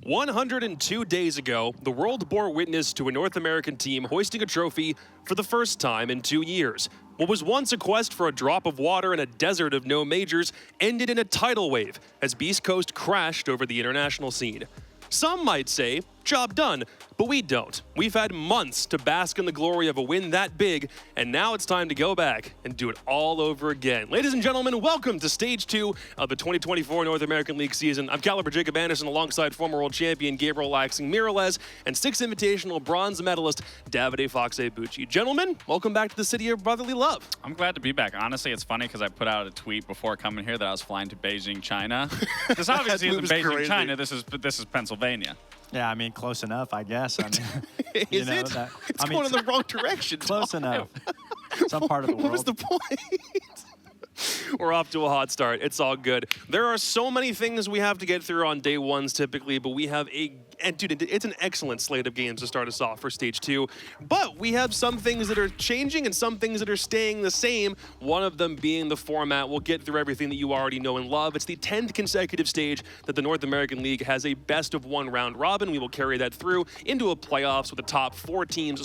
102 days ago, the world bore witness to a North American team hoisting a trophy for the first time in 2 years. What was once a quest for a drop of water in a desert of no majors ended in a tidal wave as Beast Coast crashed over the international scene. Some might say, job done, but we don't. We've had months to bask in the glory of a win that big, and now it's time to go back and do it all over again. Ladies and gentlemen, welcome to Stage 2 of the 2024 North American League season. I'm Caliber Jacob Anderson alongside former world champion Gabriel Laxing Miralez and 6th Invitational bronze medalist Davide Foxe Bucci. Gentlemen, welcome back to the city of brotherly love. I'm glad to be back. Honestly, it's funny because I put out a tweet before coming here that I was flying to Beijing, China. This obviously isn't Beijing, crazy. China. This is Pennsylvania. Yeah, I mean, close enough, I guess. I mean, Is it? It's going in the wrong direction. Close enough. Some part of the world. What was the point? We're off to a hot start. It's all good. There are so many things we have to get through on day ones typically, but we have dude, it's an excellent slate of games to start us off for Stage 2. But we have some things that are changing and some things that are staying the same, one of them being the format. We'll get through everything that you already know and love. It's the 10th consecutive stage that the North American League has a best-of-1 round robin. We will carry that through into a playoffs with the top 3 teams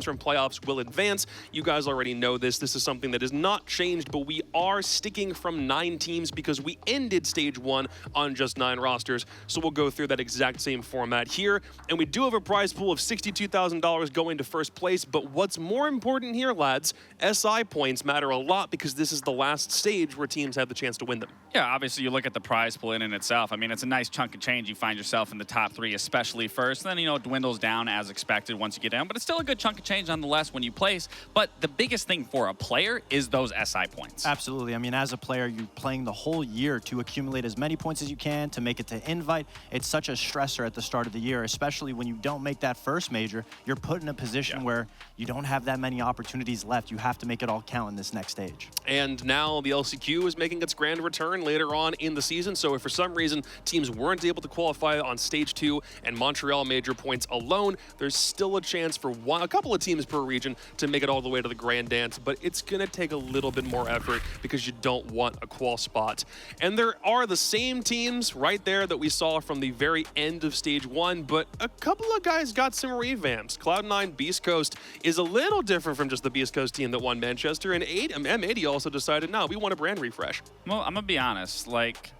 from playoffs will advance. You guys already know this. This is something that has not changed, but we are sticking from 9 teams because we ended Stage 1 on just 9 rosters. So we'll go through that exact same format here, and we do have a prize pool of $62,000 going to first place, but what's more important here, lads, SI points matter a lot because this is the last stage where teams have the chance to win them. Yeah, obviously you look at the prize pool in itself. I mean, it's a nice chunk of change. You find yourself in the top 3, especially first, and then, it dwindles down as expected once you get down, but it's still a good chunk of change nonetheless when you place. But the biggest thing for a player is those SI points. Absolutely. I mean, as a player, you're playing the whole year to accumulate as many points as you can to make it to invite. It's such a stressor at the start of the year, especially when you don't make that first major. You're put in a position where you don't have that many opportunities left. You have to make it all count in this next stage. And now the LCQ is making its grand return later on in the season, so if for some reason teams weren't able to qualify on Stage 2 and Montreal major points alone, there's still a chance for a couple of teams per region to make it all the way to the grand dance, but it's going to take a little bit more effort because you don't want a qual spot. And there are the same teams right there that we saw from the very end of Stage 1, but a couple of guys got some revamps. Cloud9 Beast Coast is a little different from just the Beast Coast team that won Manchester, and M80 also decided, no, we want a brand refresh. Well, I'm going to be honest, like,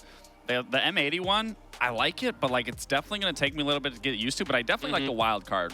the M80 one, I like it, but like it's definitely going to take me a little bit to get used to, but I definitely like the Wildcard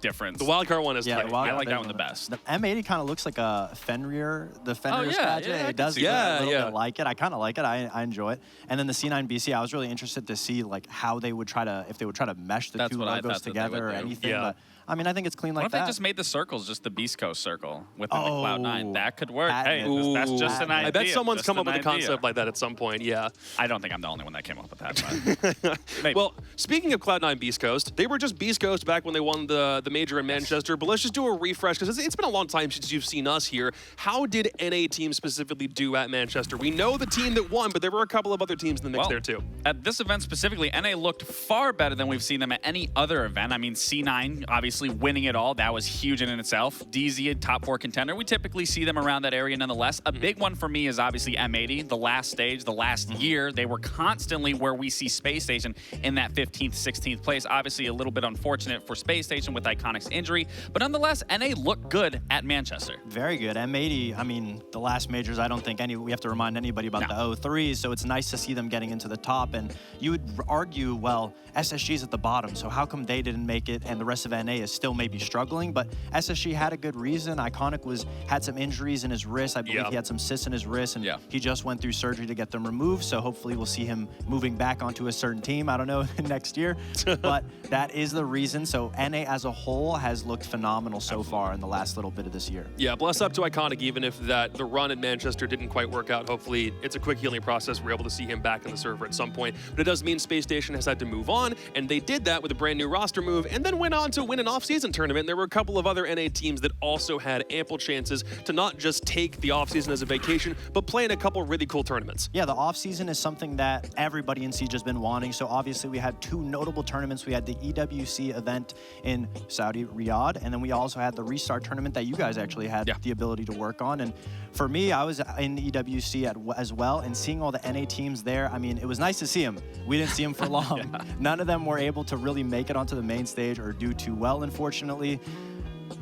difference. The Wildcard one is I like that one the best. The M80 kind of looks like a Fenrir, strategy. Yeah, it does look a little bit like it. I kind of like it. I enjoy it. And then the C9 BC, I was really interested to see like how they would try to, if they would try to mesh the two logos together or anything. Yeah. But I mean, I think it's clean like that. What if they just made the circles just the Beast Coast circle within the Cloud9? That could work. Hey, that's just an idea. I bet someone's come up with a concept like that at some point, yeah. I don't think I'm the only one that came up with that, but maybe. Well, speaking of Cloud9 Beast Coast, they were just Beast Coast back when they won the major in Manchester, but let's just do a refresh because it's been a long time since you've seen us here. How did NA team specifically do at Manchester? We know the team that won, but there were a couple of other teams in the mix there too. At this event specifically, NA looked far better than we've seen them at any other event. I mean, C9 obviously winning it all. That was huge in itself. DZ, a top 4 contender. We typically see them around that area nonetheless. A big one for me is obviously M80, the last stage, the last year. They were constantly where we see Space Station in that 15th, 16th place. Obviously a little bit unfortunate for Space Station with Iconic's injury, but nonetheless, NA looked good at Manchester. Very good. M80, I mean, the last majors, I don't think we have to remind anybody about the 03s, so it's nice to see them getting into the top, and you would argue, well, SSG's at the bottom, so how come they didn't make it and the rest of NA is still maybe struggling? But SSG had a good reason. Iconic had some injuries in his wrist. I believe he had some cysts in his wrist, and he just went through surgery to get them removed, so hopefully we'll see him moving back onto a certain team, I don't know, next year. But that is the reason. So NA as a whole has looked phenomenal so far in the last little bit of this year. Yeah, bless up to Iconic, even if the run at Manchester didn't quite work out. Hopefully it's a quick healing process. We're able to see him back in the server at some point. But it does mean Space Station has had to move on, and they did that with a brand new roster move and then went on to win an off-season tournament. There were a couple of other NA teams that also had ample chances to not just take the off-season as a vacation, but play in a couple really cool tournaments. Yeah, the off-season is something that everybody in Siege has been wanting. So obviously we had two notable tournaments. We had the EWC event in Saudi Riyadh, and then we also had the Restart tournament that you guys actually had the ability to work on. And for me, I was in EWC as well, and seeing all the NA teams there, I mean, it was nice to see them. We didn't see them for long. None of them were able to really make it onto the main stage or do too well, unfortunately.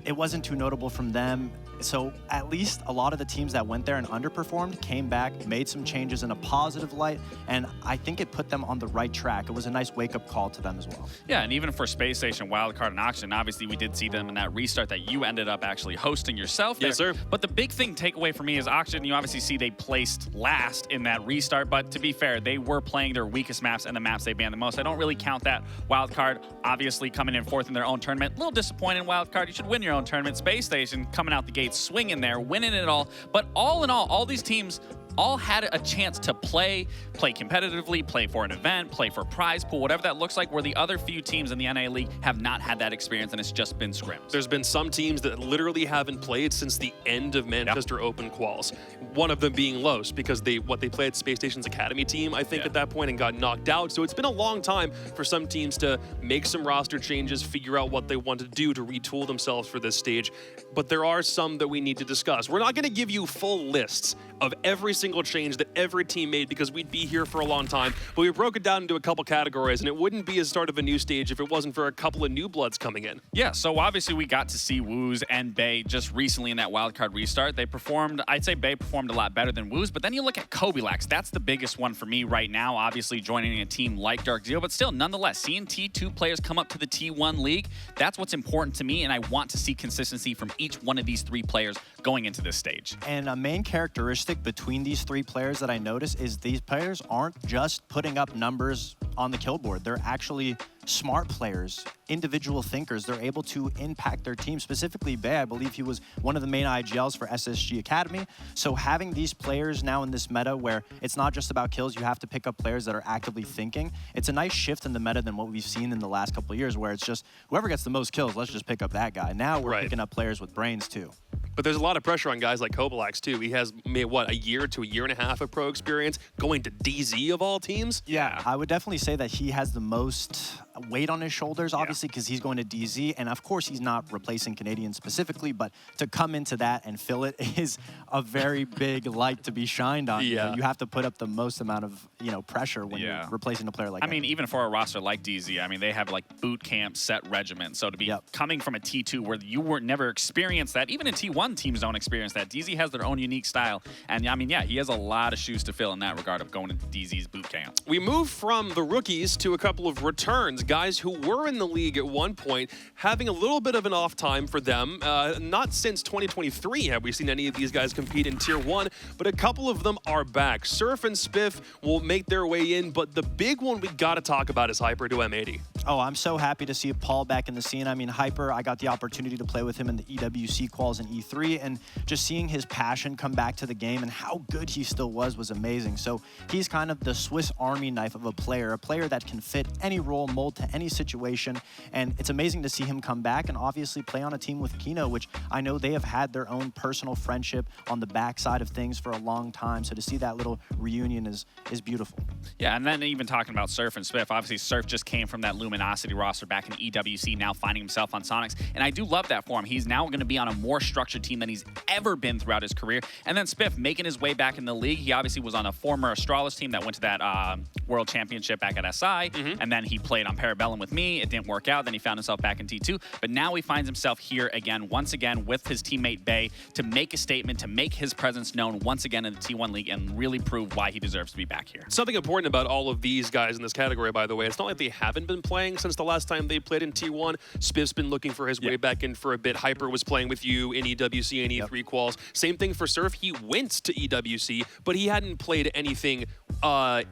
It wasn't too notable from them. So at least a lot of the teams that went there and underperformed came back, made some changes in a positive light, and I think it put them on the right track. It was a nice wake-up call to them as well. Yeah, and even for Space Station, Wildcard, and Oxygen, obviously we did see them in that restart that you ended up actually hosting yourself there. Yes, sir. But the big thing takeaway for me is Oxygen, you obviously see they placed last in that restart, but to be fair, they were playing their weakest maps and the maps they banned the most. I don't really count that. Wildcard, obviously coming in fourth in their own tournament. A little disappointing, Wildcard. You should win your own tournament. Space Station coming out the gate, swinging there, winning it all. But all in all these teams all had a chance to play competitively, play for an event, play for a prize pool, whatever that looks like, where the other few teams in the NA League have not had that experience, and it's just been scrims. There's been some teams that literally haven't played since the end of Manchester Open quals. One of them being Los, because they played at Space Station's Academy team, I think, at that point, and got knocked out. So it's been a long time for some teams to make some roster changes, figure out what they want to do to retool themselves for this stage. But there are some that we need to discuss. We're not going to give you full lists of every single change that every team made, because we'd be here for a long time, but we broke it down into a couple categories, and it wouldn't be a start of a new stage if it wasn't for a couple of new bloods coming in. Yeah, so obviously we got to see Wooz and Bay just recently in that wildcard restart. They performed, I'd say Bay performed a lot better than Wooz, but then you look at Kobilax, that's the biggest one for me right now, obviously joining a team like Dark Zero, but still, nonetheless, seeing T2 players come up to the T1 League, that's what's important to me, and I want to see consistency from each one of these three players going into this stage. And a main characteristic between these three players that I notice is these players aren't just putting up numbers on the kill board. They're actually smart players, individual thinkers. They're able to impact their team. Specifically, Bay, I believe he was one of the main IGLs for SSG Academy. So having these players now in this meta where it's not just about kills, you have to pick up players that are actively thinking. It's a nice shift in the meta than what we've seen in the last couple of years, where it's just whoever gets the most kills, let's just pick up that guy. Now we're picking up players with brains too. But there's a lot of pressure on guys like Kobilax too. He has made, what, a year to a year and a half of pro experience, going to DZ of all teams? Yeah, I would definitely say that he has the most weight on his shoulders, obviously, because he's going to DZ. And of course, he's not replacing Canadians specifically, but to come into that and fill it is a very big light to be shined on. Yeah. You have to put up the most amount of pressure when you're replacing a player like that. I mean, even for a roster like DZ, I mean, they have like boot camp set regimen. So to be coming from a T2 where you were never experienced that, even in T1 teams don't experience that. DZ has their own unique style. And I mean, yeah, he has a lot of shoes to fill in that regard of going into DZ's boot camp. We move from the rookies to a couple of returns, guys who were in the league at one point, having a little bit of an off time for them. Not since 2023 have we seen any of these guys compete in Tier 1, but a couple of them are back. Surf and Spiff will make their way in, but the big one we got to talk about is Hyper to M80. Oh, I'm so happy to see Paul back in the scene. I mean, Hyper, I got the opportunity to play with him in the EWC quals in E3, and just seeing his passion come back to the game and how good he still was amazing. So he's kind of the Swiss Army knife of a player that can fit any role, mold to any situation, and it's amazing to see him come back and obviously play on a team with Kino, which I know they have had their own personal friendship on the backside of things for a long time. So to see that little reunion is beautiful. Yeah, and then even talking about Surf and Spiff, obviously Surf just came from that Luminosity roster back in EWC, now finding himself on Soniqs, and I do love that for him. He's now going to be on a more structured team than he's ever been throughout his career. And then Spiff making his way back in the league. He obviously was on a former Astralis team that went to that World Championship back at SI, and then he played on Parabellum with me. It didn't work out. Then he found himself back in T2, but now he finds himself here again, once again, with his teammate Bay to make a statement, to make his presence known once again in the T1 League and really prove why he deserves to be back here. Something important about all of these guys in this category, by the way, it's not like they haven't been playing since the last time they played in T1. Spiff's been looking for his way back in for a bit. Hyper was playing with you in EWC and E3 quals. Same thing for Surf. He went to EWC, but he hadn't played anything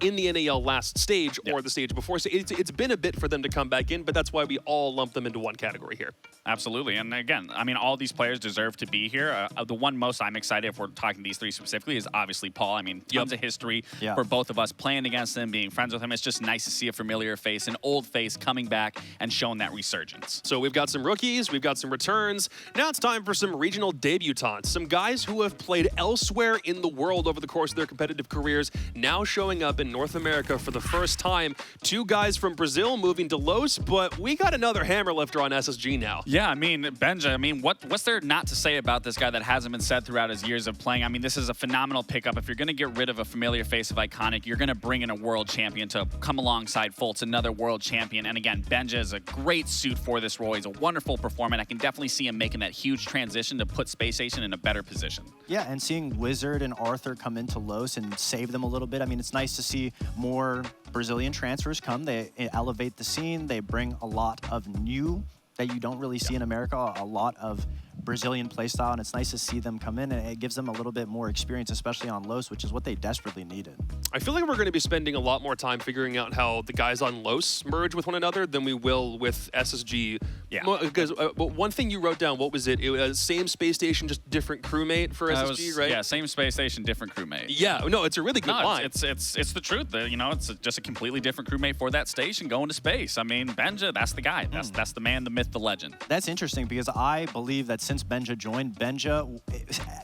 in the NAL last stage or the stage before. So it's been a bit for them to come back in, but that's why we all lump them into one category here. Absolutely. And again, I mean, all these players deserve to be here. The one most I'm excited, if we're talking these three specifically, is obviously Paul. I mean, tons of history for both of us playing against him, being friends with him. It's just nice to see a familiar face, an old face coming back and showing that resurgence. So we've got some rookies, we've got some returns. Now it's time for some regional debutantes, some guys who have played elsewhere in the world over the course of their competitive careers, now showing up in North America for the first time. Two guys from Brazil moving to Los, but we got another hammer lifter on SSG now. Yeah, I mean, Benja, I mean, what's there not to say about this guy that hasn't been said throughout his years of playing? I mean, this is a phenomenal pickup. If you're going to get rid of a familiar face of Iconic, you're going to bring in a world champion to come alongside Fultz, another world champion. And again, Benja is a great suit for this role. He's a wonderful performer. I can definitely see him making that huge transition to put Space Station in a better position. Yeah, and seeing Wizard and Arthur come into Los and save them a little bit. I mean, it's nice to see more Brazilian transfers come. They elevate the scene. They bring a lot of new that you don't really see in America, a lot of Brazilian playstyle, and it's nice to see them come in, and it gives them a little bit more experience, especially on Los, which is what they desperately needed. I feel like we're going to be spending a lot more time figuring out how the guys on Los merge with one another than we will with SSG. Yeah. Because one thing you wrote down, what was it? It was same space station, just different crewmate for SSG, right? Yeah, same space station, different crewmate. Yeah, no, it's a really good line. It's the truth. You know, it's just a completely different crewmate for that station going to space. I mean, Benja, that's the guy. That's the man, the myth, the legend. That's interesting because I believe that since Benja joined,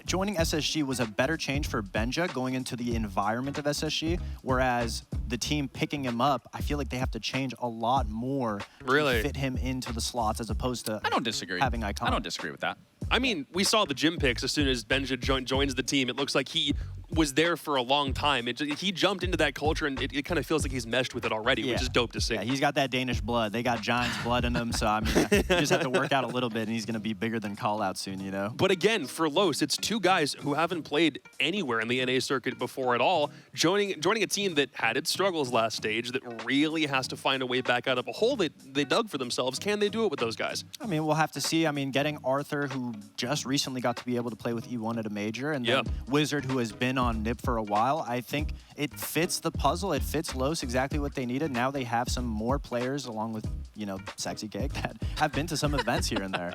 joining SSG was a better change for Benja going into the environment of SSG, whereas the team picking him up, I feel like they have to change a lot more to fit him into the slots as opposed to I don't disagree. having Iconic. I don't disagree with that. I mean, we saw the gym pics as soon as Benja joins the team. It looks like he was there for a long time. He jumped into that culture, and it kind of feels like he's meshed with it already, which is dope to see. Yeah, he's got that Danish blood. They got Giants blood in him, so I mean, you just have to work out a little bit, and he's going to be bigger than Call-Out soon, you know? But again, for Los, it's two guys who haven't played anywhere in the NA circuit before at all, joining a team that had its struggles last stage, that really has to find a way back out of a hole that they dug for themselves. Can they do it with those guys? I mean, we'll have to see. I mean, getting Arthur, who just recently got to be able to play with E1 at a major, and then Wizard, who has been on NIP for a while, I think it fits the puzzle. It fits Los exactly what they needed. Now they have some more players, along with, you know, Sexy Cake, that have been to some events here and there.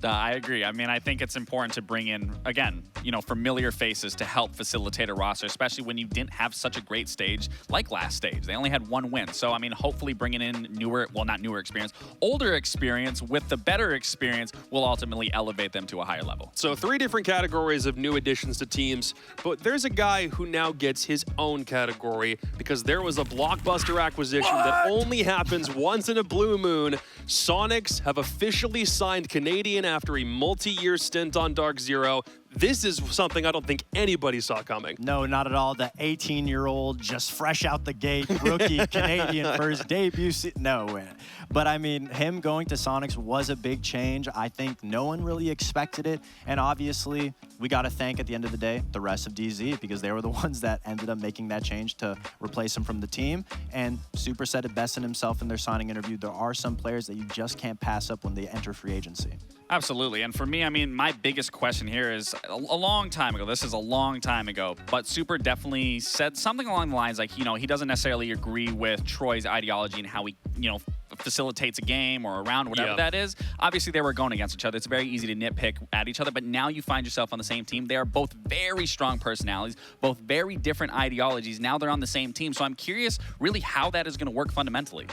I agree. I mean, I think it's important to bring in, again, you know, familiar faces to help facilitate a roster, especially when you didn't have such a great stage like last stage. They only had one win. So, I mean, hopefully bringing in newer, well, not newer experience, older experience with the better experience will ultimately elevate them to a higher level. So 3 different categories of new additions to teams, but there's a guy who now gets his own category because there was a blockbuster acquisition that only happens once in a blue moon. Soniqs have officially signed Canadian after a multi-year stint on Dark Zero. This is something I don't think anybody saw coming. No, not at all. The 18-year-old, just fresh out the gate, rookie Canadian first debut. No way. But I mean, him going to Soniqs was a big change. I think no one really expected it. And obviously, we got to thank, at the end of the day, the rest of DZ, because they were the ones that ended up making that change to replace him from the team. And Super said it best in himself in their signing interview. There are some players that you just can't pass up when they enter free agency. Absolutely. And for me, I mean, my biggest question here is a long time ago. This is a long time ago. But Super definitely said something along the lines like, you know, he doesn't necessarily agree with Troy's ideology and how he, you know, facilitates a game or a round, whatever that is. Obviously, they were going against each other. It's very easy to nitpick at each other. But now you find yourself on the same team. They are both very strong personalities, both very different ideologies. Now they're on the same team. So I'm curious really how that is going to work fundamentally.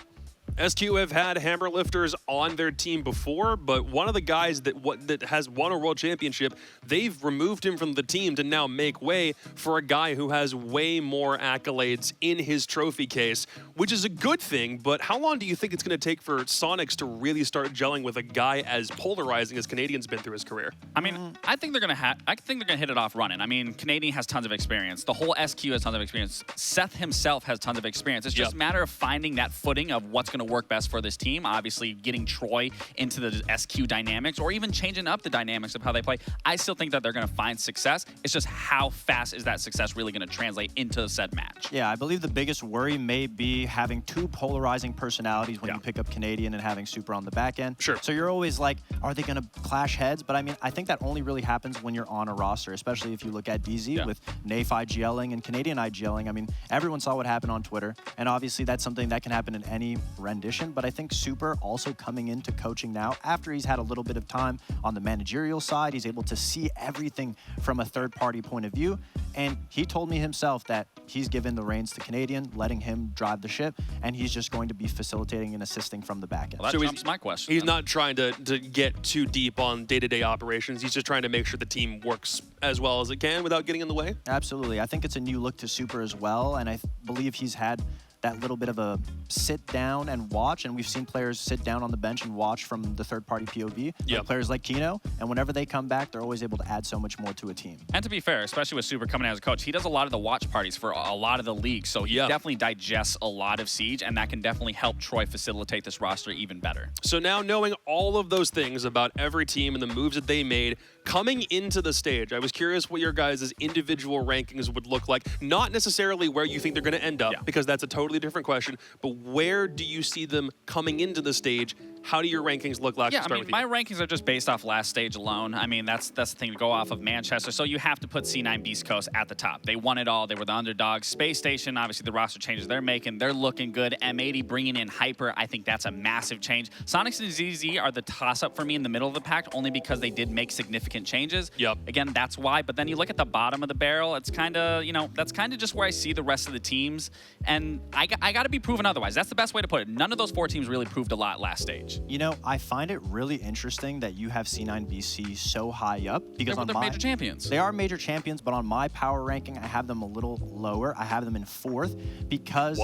SQ have had hammer lifters on their team before, but one of the guys that has won a world championship, they've removed him from the team to now make way for a guy who has way more accolades in his trophy case, which is a good thing. But how long do you think it's going to take for Soniqs to really start gelling with a guy as polarizing as Canadian's been through his career? I mean, I think they're going to hit it off running. I mean, Canadian has tons of experience. The whole SQ has tons of experience. Seth himself has tons of experience. It's just a matter of finding that footing of what's going to work best for this team. Obviously, getting Troy into the SQ dynamics or even changing up the dynamics of how they play. I still think that they're going to find success. It's just how fast is that success really going to translate into said match? Yeah, I believe the biggest worry may be having 2 polarizing personalities when you pick up Canadian and having Super on the back end. Sure. So you're always like, are they going to clash heads? But I mean, I think that only really happens when you're on a roster, especially if you look at DZ with Nafe IGLing and Canadian IGLing. I mean, everyone saw what happened on Twitter, and obviously that's something that can happen in any rendition. But I think Super also coming into coaching now, after he's had a little bit of time on the managerial side, he's able to see everything from a third-party point of view. And he told me himself that he's given the reins to Canadian, letting him drive the ship, and he's just going to be facilitating and assisting from the back end. Well, that trumps my question. He's not trying to get too deep on day-to-day operations. He's just trying to make sure the team works as well as it can without getting in the way. Absolutely. I think it's a new look to Super as well, and I believe he's had that little bit of a sit down and watch, and we've seen players sit down on the bench and watch from the third-party POV. Like players like Kino, and whenever they come back, they're always able to add so much more to a team. And to be fair, especially with Super coming out as a coach, he does a lot of the watch parties for a lot of the leagues, so he definitely digests a lot of Siege, and that can definitely help Troy facilitate this roster even better. So now knowing all of those things about every team and the moves that they made, coming into the stage, I was curious what your guys' individual rankings would look like. Not necessarily where you think they're going to end up, because that's a totally different question, but where do you see them coming into the stage? How do your rankings look like? Yeah, I mean, my rankings are just based off last stage alone. I mean, that's the thing to go off of Manchester. So you have to put C9 Beast Coast at the top. They won it all. They were the underdogs. Space Station, obviously the roster changes they're making, they're looking good. M80 bringing in Hyper, I think that's a massive change. Soniqs and ZZ are the toss-up for me in the middle of the pack, only because they did make significant changes. Again, that's why. But then you look at the bottom of the barrel, it's kind of, you know, that's kind of just where I see the rest of the teams. And I got to be proven otherwise. That's the best way to put it. None of those 4 teams really proved a lot last stage. You know, I find it really interesting that you have C9 BC so high up, because they're major champions. They are major champions, but on my power ranking, I have them a little lower. I have them in 4th because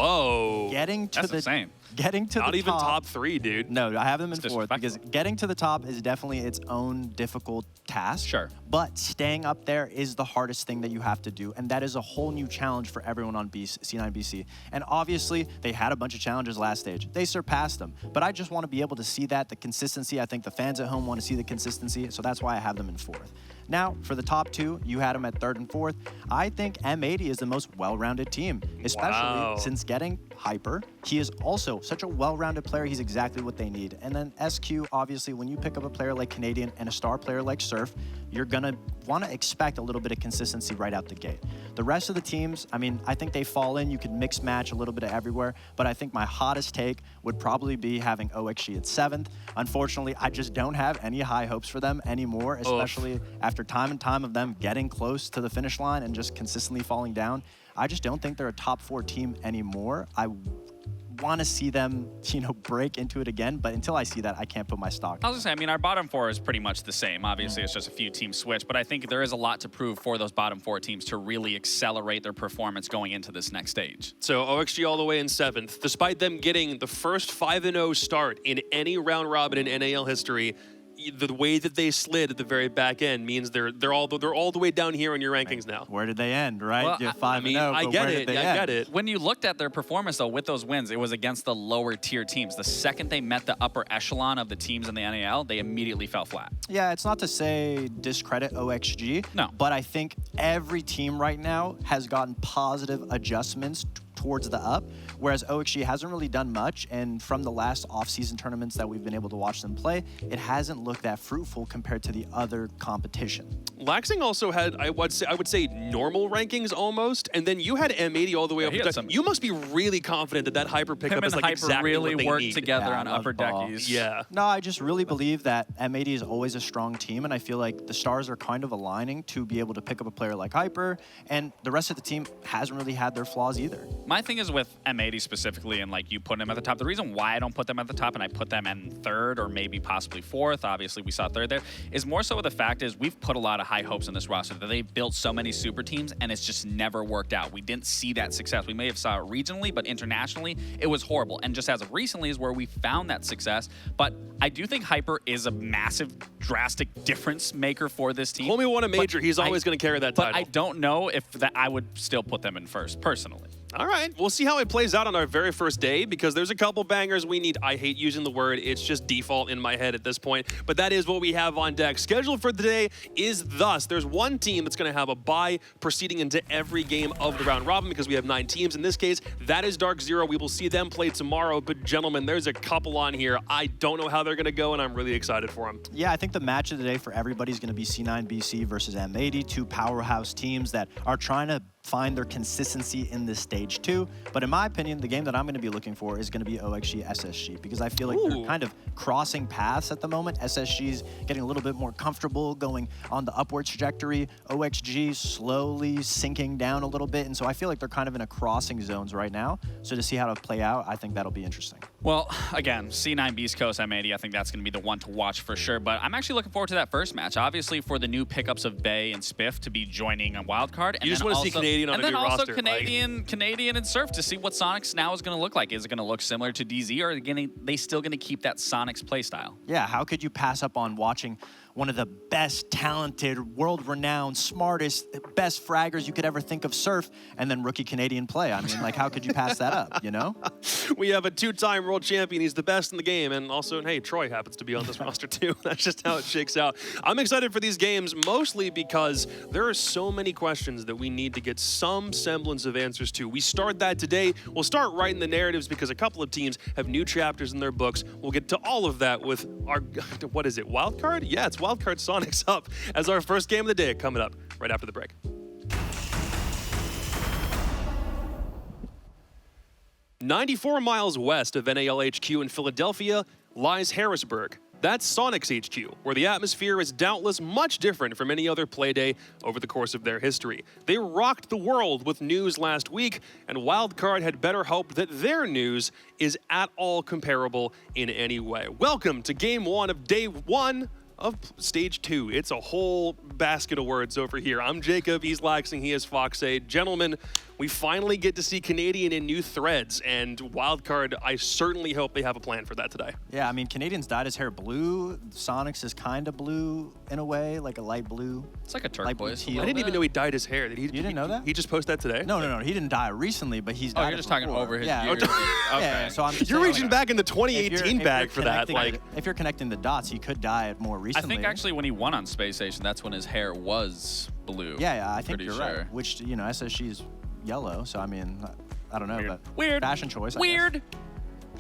getting to Not even top 3, dude. No, I have them in 4th because getting to the top is definitely its own difficult task. Sure. But staying up there is the hardest thing that you have to do, and that is a whole new challenge for everyone on C9 BC. And obviously, they had a bunch of challenges last stage. They surpassed them, but I just want to be able to see that, the consistency. I think the fans at home want to see the consistency, so that's why I have them in 4th. Now, for the top 2, you had them at 3rd and 4th. I think M80 is the most well-rounded team, especially since getting Hyper. He is also such a well-rounded player. He's exactly what they need. And then SQ, obviously, when you pick up a player like Canadian and a star player like Surf, you're going to want to expect a little bit of consistency right out the gate. The rest of the teams, I mean, I think they fall in. You could mix match a little bit of everywhere, but I think my hottest take would probably be having OXG at 7th. Unfortunately, I just don't have any high hopes for them anymore, especially after time and time of them getting close to the finish line and just consistently falling down. I just don't think they're a top 4 team anymore. I want to see them, you know, break into it again, but until I see that, I can't put my stock. I was gonna say, I mean, our bottom 4 is pretty much the same. Obviously, it's just a few teams switch, but I think there is a lot to prove for those bottom 4 teams to really accelerate their performance going into this next stage. So OXG all the way in 7th, despite them getting the first 5-0 start in any round robin in NAL history. The way that they slid at the very back end means they're all the way down here in your rankings now. Where did they end, right? Well, You're 5-0, I but get where it. did they I end? get it. When you looked at their performance, though, with those wins, it was against the lower tier teams. The second they met the upper echelon of the teams in the NAL, they immediately fell flat. Yeah, it's not to say discredit OXG, No. but I think every team right now has gotten positive adjustments towards the up, whereas OXG hasn't really done much, and from the last off-season tournaments that we've been able to watch them play, it hasn't looked that fruitful compared to the other competition. Laxing also had, I would say normal rankings almost, and then you had M80 all the way up. You must be really confident that that Hyper pickup is like Hyper exactly really what they worked need. together on upper deckies. Yeah. No, I just really believe that M80 is always a strong team, and I feel like the stars are kind of aligning to be able to pick up a player like Hyper, and the rest of the team hasn't really had their flaws either. My thing is with M80 specifically, and like you put them at the top, the reason why I don't put them at the top and I put them in 3rd or maybe possibly 4th, obviously we saw 3rd there, is more so the fact is we've put a lot of high hopes in this roster that they built so many super teams and it's just never worked out. We didn't see that success. We may have saw it regionally, but internationally, it was horrible. And just as of recently is where we found that success. But I do think Hyper is a massive, drastic difference maker for this team. Homie won a major. He's always going to carry that title. But I don't know if that I would still put them in 1st, personally. All right, we'll see how it plays out on our very first day because there's a couple bangers we need. I hate using the word. It's just default in my head at this point, but that is what we have on deck. Scheduled for today is thus. There's one team that's going to have a bye proceeding into every game of the round robin because we have 9 teams. In this case, that is Dark Zero. We will see them play tomorrow, but gentlemen, there's a couple on here. I don't know how they're going to go, and I'm really excited for them. Yeah, I think the match of the day for everybody is going to be C9 BC versus M80, 2 powerhouse teams that are trying to find their consistency in this stage 2. But in my opinion, the game that I'm going to be looking for is going to be OXG SSG because I feel like they're kind of crossing paths at the moment. SSG's getting a little bit more comfortable going on the upward trajectory. OXG slowly sinking down a little bit. And so I feel like they're kind of in a crossing zones right now. So to see how to play out, I think that'll be interesting. Well, again, C9 Beast Coast M80, I think that's going to be the one to watch for sure. But I'm actually looking forward to that first match. Obviously, for the new pickups of Bay and Spiff to be joining a Wildcard. And you just want to see Canadian on a new roster. And then also Canadian and Surf to see what Soniqs now is going to look like. Is it going to look similar to DZ, or are they still going to keep that Soniqs playstyle? Yeah, how could you pass up on watching one of the best, talented, world-renowned, smartest, best fraggers you could ever think of Surf, and then rookie Canadian play? I mean, like, how could you pass that up, you know? We have a two-time world champion. He's the best in the game. And also, hey, Troy happens to be on this roster too. That's just how it shakes out. I'm excited for these games, mostly because there are so many questions that we need to get some semblance of answers to. We start that today. We'll start writing the narratives because a couple of teams have new chapters in their books. We'll get to all of that with our, what is it, Wildcard? Yeah, it's Wildcard Soniqs up as our first game of the day, coming up right after the break. "94 miles west of NAL HQ in Philadelphia lies Harrisburg. That's Soniqs HQ, where the atmosphere is doubtless much different from any other Playday over the course of their history. They rocked the world with news last week, and Wildcard had better hope that their news is at all comparable in any way. Welcome to Game 1 of Day 1 of Stage 2. It's a whole basket of words over here. I'm Jacob, he's Laxing, he is Foxade. Gentlemen, we finally get to see Canadian in new threads, and Wildcard, I certainly hope they have a plan for that today. Yeah, I mean, Canadian's dyed his hair blue. Soniqs is kind of blue in a way, like a light blue. It's like a turquoise. teal. I didn't even know he dyed his hair. You didn't know that? He just posted that today? No, he didn't dye it recently, but he's dyed you're it just talking before. over his yeah. years. Okay. Okay. Yeah, so I'm just You're saying, reaching like, back in the if 2018 bag for that. Like, if you're connecting the dots, he could dye it more I recently. think actually when he won on Space Station, that's when his hair was blue. Yeah, I think Pretty you're sure. right. Which, you know, SSG is yellow, so I mean, I don't know, Weird. but Weird. fashion choice. I guess. Weird.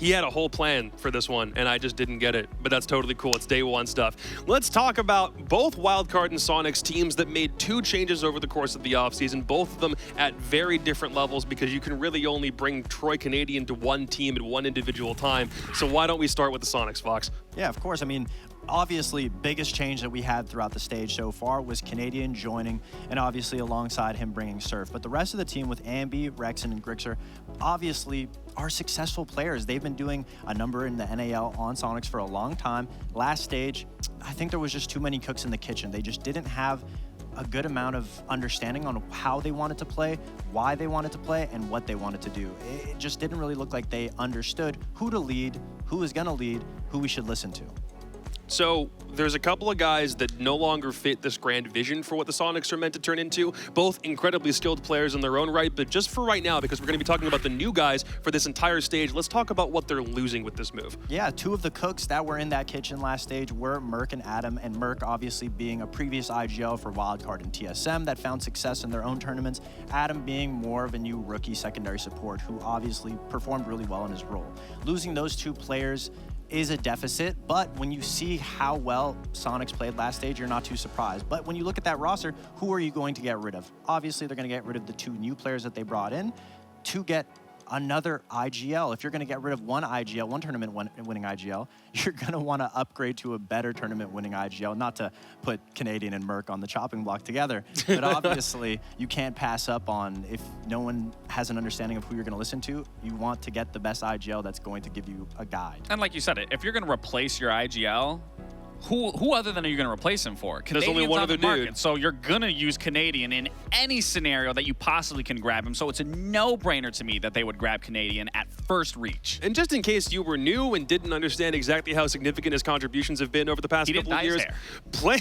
he had a whole plan for this one, and I just didn't get it. But that's totally cool. It's day one stuff. Let's talk about both Wildcard and Soniqs teams that made 2 changes over the course of the offseason, both of them at very different levels, because you can really only bring Troy Canadian to one team at one individual time. So why don't we start with the Soniqs, Fox? Yeah, of course. I mean, obviously, biggest change that we had throughout the stage so far was Canadian joining, and obviously alongside him bringing Surf. But the rest of the team with Ambi, Rexon, and Grixer obviously are successful players. They've been doing a number in the NAL on Soniqs for a long time. Last stage, I think there was just too many cooks in the kitchen. They just didn't have a good amount of understanding on how they wanted to play, why they wanted to play, and what they wanted to do. It just didn't really look like they understood who to lead, who was gonna lead, who we should listen to. So there's a couple of guys that no longer fit this grand vision for what the Soniqs are meant to turn into, both incredibly skilled players in their own right, but just for right now, because we're going to be talking about the new guys for this entire stage, let's talk about what they're losing with this move. Yeah, 2 of the cooks that were in that kitchen last stage were Merc and Adam, and Merc obviously being a previous IGL for Wildcard and TSM that found success in their own tournaments, Adam being more of a new rookie secondary support who obviously performed really well in his role. Losing those 2 players is a deficit, but when you see how well Soniqs played last stage, you're not too surprised. But when you look at that roster, who are you going to get rid of? Obviously, they're going to get rid of the 2 new players that they brought in to get another IGL. If you're going to get rid of one IGL, one tournament winning IGL, you're going to want to upgrade to a better tournament winning IGL, not to put Canadian and Merc on the chopping block together. But obviously, you can't pass up on, if no one has an understanding of who you're going to listen to, you want to get the best IGL that's going to give you a guide. And like you said, if you're going to replace your IGL, who other than are you going to replace him for? There's only one other dude. So you're going to use Canadian in any scenario that you possibly can grab him. So it's a no-brainer to me that they would grab Canadian at first reach. And just in case you were new and didn't understand exactly how significant his contributions have been over the past couple of years,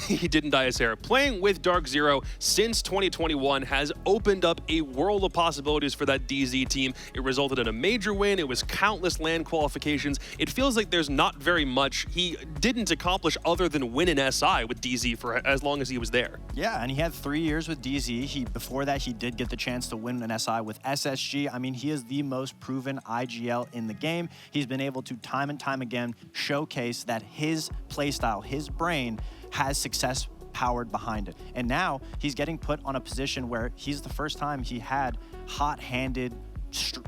he didn't dye his hair. Playing with Dark Zero since 2021 has opened up a world of possibilities for that DZ team. It resulted in a major win. It was countless LAN qualifications. It feels like there's not very much he didn't accomplish other than win an SI with DZ for as long as he was there. Yeah, and he had 3 years with DZ. Before that, he did get the chance to win an SI with SSG. I mean, he is the most proven IGL in the game. He's been able to time and time again showcase that his playstyle, his brain, has success powered behind it. And now he's getting put on a position where he's the first time he had hot-handed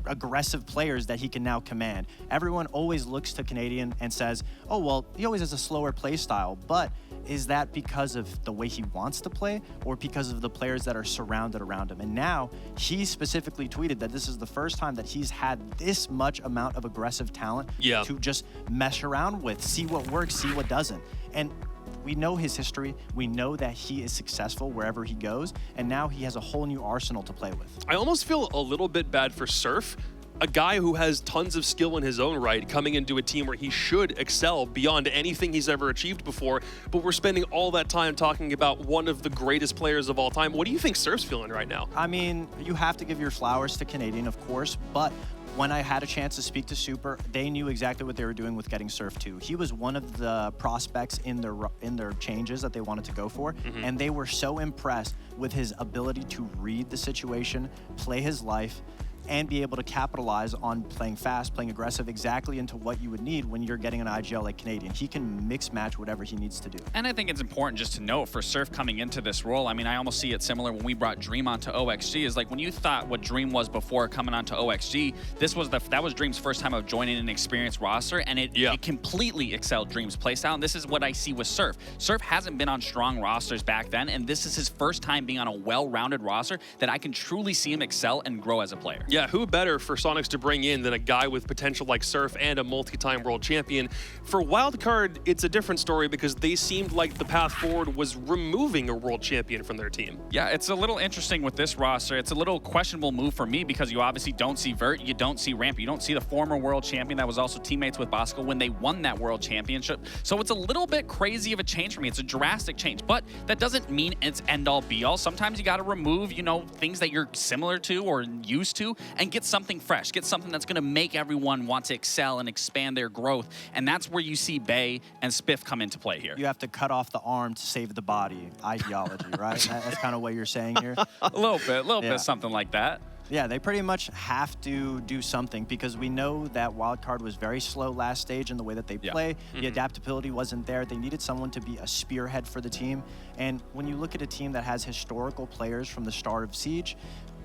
aggressive players that he can now command. Everyone always looks to Canadian and says, oh, well, he always has a slower play style, but is that because of the way he wants to play or because of the players that are surrounded around him? And now he specifically tweeted that this is the first time that he's had this much amount of aggressive talent to just mess around with, see what works, see what doesn't. And we know his history. We know that he is successful wherever he goes, and now he has a whole new arsenal to play with. I almost feel a little bit bad for Surf, a guy who has tons of skill in his own right, coming into a team where he should excel beyond anything he's ever achieved before, but we're spending all that time talking about one of the greatest players of all time. What do you think Surf's feeling right now? I mean, you have to give your flowers to Canadian, of course, but when I had a chance to speak to Super, they knew exactly what they were doing with getting Surf too. He was one of the prospects in their changes that they wanted to go for, and they were so impressed with his ability to read the situation, play his life, and be able to capitalize on playing fast, playing aggressive, exactly into what you would need when you're getting an IGL like Canadian. He can mix match whatever he needs to do. And I think it's important just to note for Surf coming into this role, I mean, I almost see it similar when we brought Dream onto OXG, is like when you thought what Dream was before coming onto OXG, that was Dream's first time of joining an experienced roster, and it completely excelled Dream's playstyle, and this is what I see with Surf. Surf hasn't been on strong rosters back then, and this is his first time being on a well-rounded roster that I can truly see him excel and grow as a player. Yeah, who better for Soniqs to bring in than a guy with potential like Surf and a multi-time world champion? For Wildcard, it's a different story because they seemed like the path forward was removing a world champion from their team. Yeah, it's a little interesting with this roster. It's a little questionable move for me because you obviously don't see Vert, you don't see Ramp, you don't see the former world champion that was also teammates with Bosco when they won that world championship. So it's a little bit crazy of a change for me. It's a drastic change, but that doesn't mean it's end-all be-all. Sometimes you got to remove, things that you're similar to or used to and get something fresh, get something that's going to make everyone want to excel and expand their growth. And that's where you see Bay and Spiff come into play here. You have to cut off the arm to save the body ideology, right? That's kind of what you're saying here. A little bit, something like that. Yeah, they pretty much have to do something because we know that Wildcard was very slow last stage in the way that they play. The adaptability wasn't there. They needed someone to be a spearhead for the team. And when you look at a team that has historical players from the start of Siege,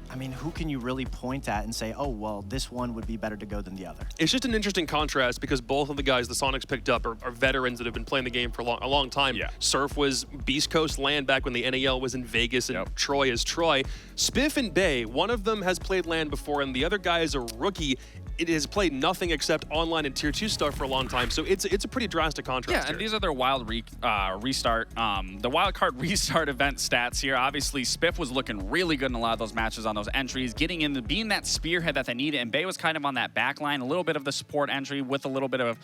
I mean, who can you really point at and say, oh, well, this one would be better to go than the other? It's just an interesting contrast because both of the guys the Soniqs picked up are veterans that have been playing the game for a long time. Yeah. Surf was Beast Coast land back when the NAL was in Vegas, and Troy is Troy. Spiff and Bay, one of them has played land before, and the other guy is a rookie. It has played nothing except online and Tier 2 stuff for a long time, so it's a pretty drastic contrast here. And these are their restart, the Wildcard restart event stats here. Obviously, Spiff was looking really good in a lot of those matches on those entries, getting in, being that spearhead that they needed, and Bay was kind of on that back line, a little bit of the support entry with a little bit of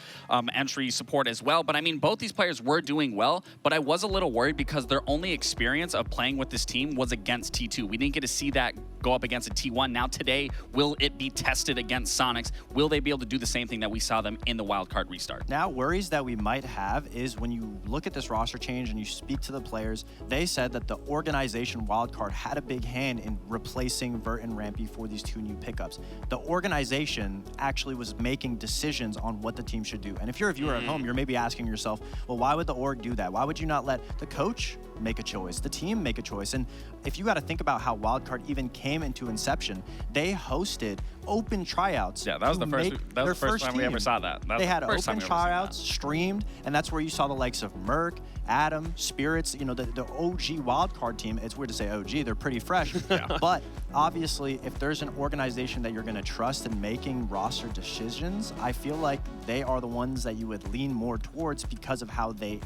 entry support as well. But I mean, both these players were doing well, but I was a little worried because their only experience of playing with this team was against T2. We didn't get to see that go up against a T1. Now today, will it be tested against Soniqs? Will they be able to do the same thing that we saw them in the Wildcard restart? Now, worries that we might have is when you look at this roster change and you speak to the players, they said that the organization Wildcard had a big hand in replacing Vert and Rampy for these two new pickups. The organization actually was making decisions on what the team should do. And if you're a viewer at home, you're maybe asking yourself, well, why would the org do that? Why would you not let the coach make a choice, the team make a choice? And if you got to think about how Wildcard even came into inception, they hosted open tryouts. Yeah, that was the first time we ever saw that. They had open tryouts streamed, and that's where you saw the likes of Merc, Adam, Spirits, the OG Wildcard team. It's weird to say OG, they're pretty fresh. But obviously, if there's an organization that you're going to trust in making roster decisions, I feel like they are the ones that you would lean more towards because of how they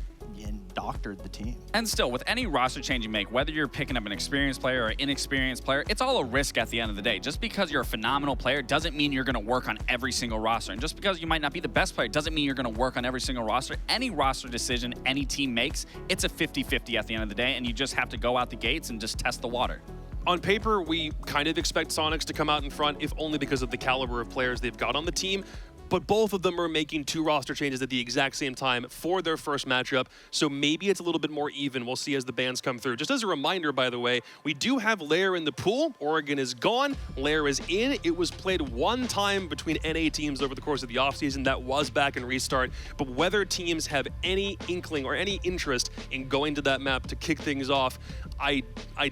doctored the team. And still, with any roster change you make, whether you're picking up an experienced player or an inexperienced player, it's all a risk at the end of the day. Just because you're a phenomenal player doesn't mean you're going to work on every single roster. And just because you might not be the best player doesn't mean you're going to work on every single roster. Any roster decision any team makes, it's a 50-50 at the end of the day, and you just have to go out the gates and just test the water. On paper, we kind of expect Soniqs to come out in front, if only because of the caliber of players they've got on the team. but both of them are making 2 roster changes at the exact same time for their first matchup, so maybe it's a little bit more even. We'll see as the bans come through. Just as a reminder, by the way, we do have Lair in the pool. Oregon is gone. Lair is in. It was played one time between NA teams over the course of the offseason. That was back in Restart, but whether teams have any inkling or any interest in going to that map to kick things off, I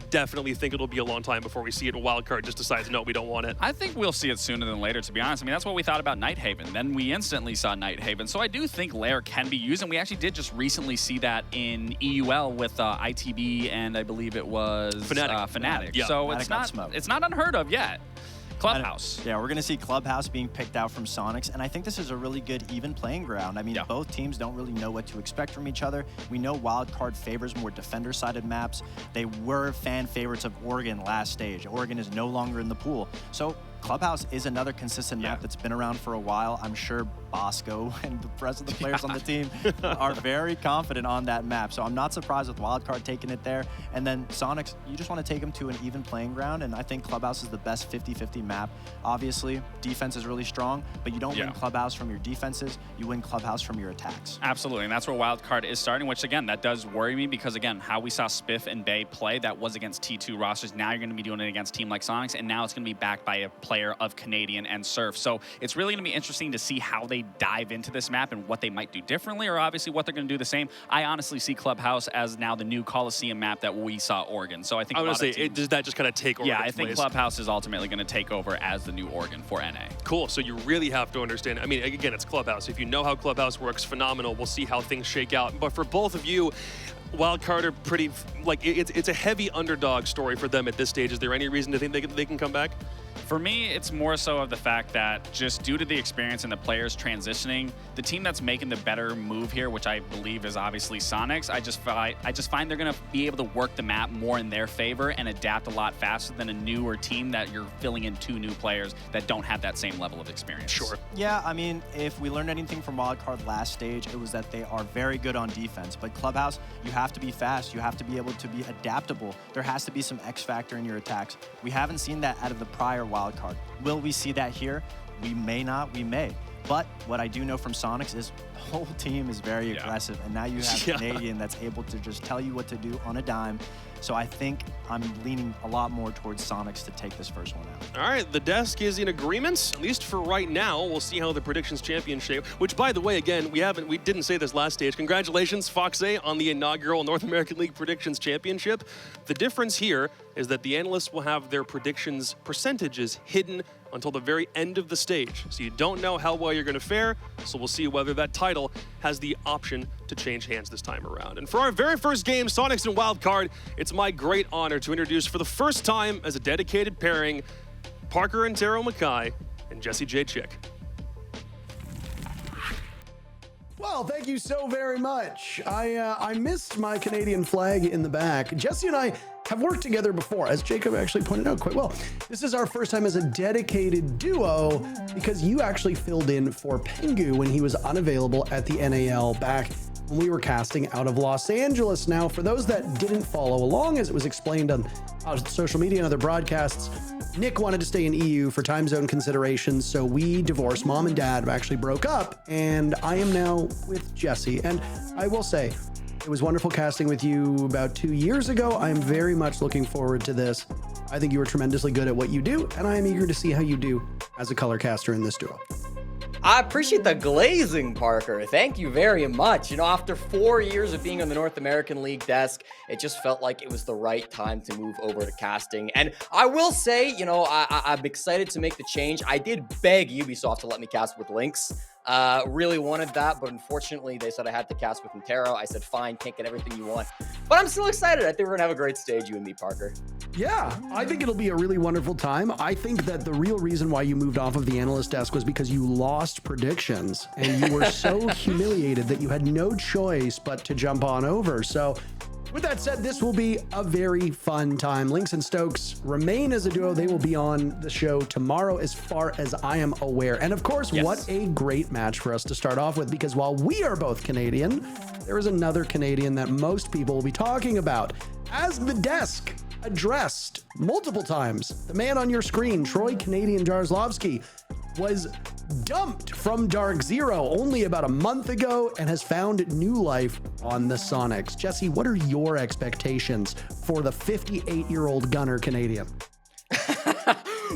definitely think it'll be a long time before we see it. A Wildcard just decides, no, we don't want it. I think we'll see it sooner than later, to be honest. I mean, that's what we thought about Nighthaven. Then we instantly saw Nighthaven. So I do think Lair can be used, and we actually did just recently see that in EUL with ITB, and I believe it was Fnatic. Yeah. So Fnatic it's not unheard of yet. Clubhouse. Yeah, we're going to see Clubhouse being picked out from Soniqs, and I think this is a really good even playing ground. I mean, both teams don't really know what to expect from each other. We know Wildcard favors more defender-sided maps. They were fan favorites of Oregon last stage. Oregon is no longer in the pool. So Clubhouse is another consistent map that's been around for a while. I'm sure Bosco and the rest of the players on the team are very confident on that map. So I'm not surprised with Wildcard taking it there. And then Soniqs, you just want to take them to an even playing ground. And I think Clubhouse is the best 50-50 map. Obviously, defense is really strong, but you don't win Clubhouse from your defenses. You win Clubhouse from your attacks. Absolutely, and that's where Wildcard is starting, which, again, that does worry me because, again, how we saw Spiff and Bay play, that was against T2 rosters. Now you're going to be doing it against a team like Soniqs, and now it's going to be backed by a player of Canadian and Surf. So it's really going to be interesting to see how they dive into this map and what they might do differently, or obviously what they're going to do the same. I honestly see Clubhouse as now the new Coliseum map that we saw Oregon. So I think does that just kind of take over? Yeah, I think Clubhouse is ultimately going to take over as the new Oregon for NA. Cool. So you really have to understand. I mean, again, it's Clubhouse. If you know how Clubhouse works, phenomenal. We'll see how things shake out. But for both of you, Wildcard are pretty, like, it's a heavy underdog story for them at this stage. Is there any reason to think they can come back? For me, it's more so of the fact that just due to the experience and the players transitioning, the team that's making the better move here, which I believe is obviously Soniqs, I just find they're going to be able to work the map more in their favor and adapt a lot faster than a newer team that you're filling in 2 new players that don't have that same level of experience. Sure. Yeah, I mean, if we learned anything from Wildcard last stage, it was that they are very good on defense. But Clubhouse, you have to be fast. You have to be able to be adaptable. There has to be some X factor in your attacks. We haven't seen that out of the prior Wildcard. Will we see that here? We may not, we may. But what I do know from Soniqs is the whole team is very aggressive. And now you have a Canadian that's able to just tell you what to do on a dime. So I think I'm leaning a lot more towards Soniqs to take this first one out. All right, the desk is in agreement, at least for right now. We'll see how the predictions championship, which, by the way, again, we didn't say this last stage. Congratulations, Foxay, on the inaugural North American League Predictions Championship. The difference here is that the analysts will have their predictions percentages hidden until the very end of the stage. So you don't know how well you're going to fare, so we'll see whether that title has the option to change hands this time around. And for our very first game, Soniqs and Wildcard, it's my great honor to introduce for the first time as a dedicated pairing, Parker and Taro Mackay and Jesse J. Chick. Well, thank you so very much. I missed my Canadian flag in the back. Jesse and I have worked together before, as Jacob actually pointed out quite well. This is our first time as a dedicated duo because you actually filled in for Pengu when he was unavailable at the NAL back when we were casting out of Los Angeles. Now, for those that didn't follow along, as it was explained on social media and other broadcasts, Nick wanted to stay in EU for time zone considerations, so we divorced. Mom and Dad actually broke up, and I am now with Jesse. And I will say, it was wonderful casting with you about 2 years ago. I am very much looking forward to this. I think you are tremendously good at what you do, and I am eager to see how you do as a color caster in this duo. I appreciate the glazing, Parker. Thank you very much. You know, after 4 years of being on the North American League desk, it just felt like it was the right time to move over to casting. And I will say, you know, I'm excited to make the change. I did beg Ubisoft to let me cast with Lynx. Really wanted that, but unfortunately they said I had to cast with Intero. I said, fine, can't get everything you want. But I'm still excited. I think we're gonna have a great stage, you and me, Parker. Yeah, I think it'll be a really wonderful time. I think that the real reason why you moved off of the analyst desk was because you lost predictions and you were so humiliated that you had no choice but to jump on over. So with that said, this will be a very fun time. Lynx and Stokes remain as a duo. They will be on the show tomorrow as far as I am aware. And of course, what a great match for us to start off with, because while we are both Canadian, there is another Canadian that most people will be talking about. As the desk addressed multiple times, the man on your screen, Troy Canadian Jarzlowski, was dumped from Dark Zero only about a month ago and has found new life on the Soniqs. Jesse, what are your expectations for the 58-year-old gunner Canadian?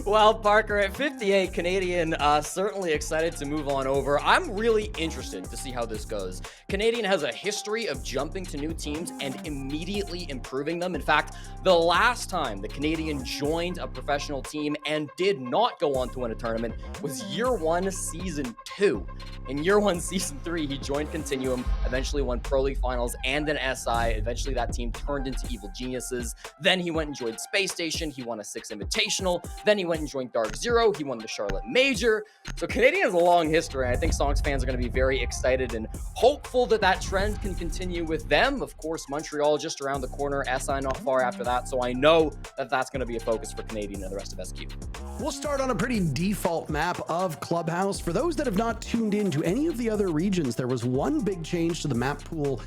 Well, Parker, at 58, Canadian certainly excited to move on over. I'm really interested to see how this goes. Canadian has a history of jumping to new teams and immediately improving them. In fact, the last time the Canadian joined a professional team and did not go on to win a tournament was Year 1, Season 2. In Year 1, Season 3, he joined Continuum, eventually won Pro League Finals and an SI. Eventually, that team turned into Evil Geniuses. Then he went and joined Space Station. He won a 6 Invitational. Then he went and joined Dark Zero. He won the Charlotte Major. So Canadian has a long history. I think Soniqs fans are going to be very excited and hopeful that that trend can continue with them. Of course, Montreal just around the corner, SI not far after that. So I know that that's going to be a focus for Canadian and the rest of SQ. We'll start on a pretty default map of Clubhouse. For those that have not tuned into any of the other regions, there was one big change to the map pool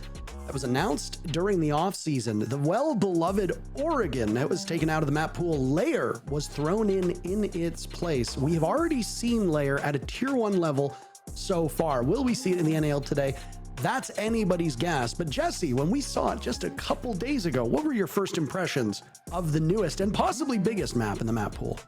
that was announced during the offseason. The well-beloved Oregon that was taken out of the map pool, Lair, was thrown in its place. We have already seen Lair at a tier 1 level so far. Will we see it in the NAL today? That's anybody's guess. But Jesse, when we saw it just a couple days ago, what were your first impressions of the newest and possibly biggest map in the map pool?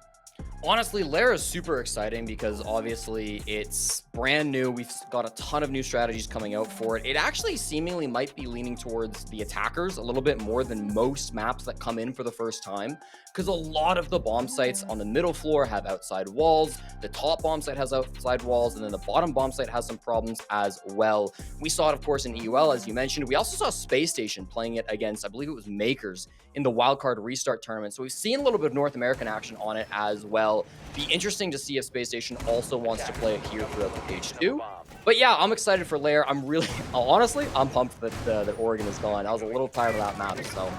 Honestly, Lair is super exciting because obviously it's brand new. We've got a ton of new strategies coming out for it. It actually seemingly might be leaning towards the attackers a little bit more than most maps that come in for the first time, because a lot of the bomb sites on the middle floor have outside walls. The top bomb site has outside walls, and then the bottom bomb site has some problems as well. We saw it, of course, in EUL, as you mentioned. We also saw Space Station playing it against, I believe it was Makers, in the Wildcard restart tournament. So we've seen a little bit of North American action on it as well. Be interesting to see if Space Station also wants to play it here throughout the page too. But yeah, I'm excited for Lair. I'm really, honestly, I'm pumped that Oregon is gone. I was a little tired of that map, so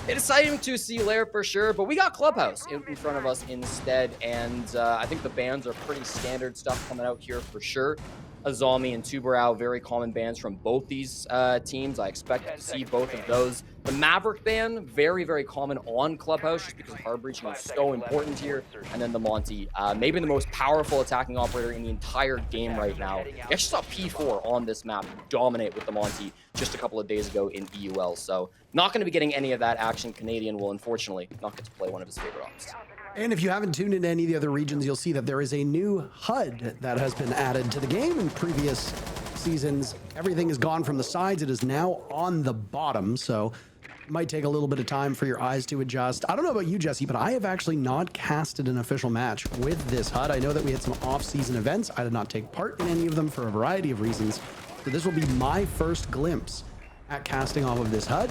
it's exciting to see Lair for sure. But we got Clubhouse in front of us instead, and I think the bans are pretty standard stuff coming out here for sure. Azami and Tubarao, very common bans from both these teams. I expect to see both of those. The Maverick ban, very, very common on Clubhouse just because hard breaching is so important here. And then the Monty, maybe the most powerful attacking operator in the entire game right now. You actually saw P4 on this map dominate with the Monty just a couple of days ago in EUL. So not going to be getting any of that action. Canadian will unfortunately not get to play one of his favorite ops. And if you haven't tuned into any of the other regions, you'll see that there is a new HUD that has been added to the game. In previous seasons, everything has gone from the sides. It is now on the bottom, so it might take a little bit of time for your eyes to adjust. I don't know about you, Jesse, but I have actually not casted an official match with this HUD. I know that we had some off-season events. I did not take part in any of them for a variety of reasons. So this will be my first glimpse at casting off of this HUD.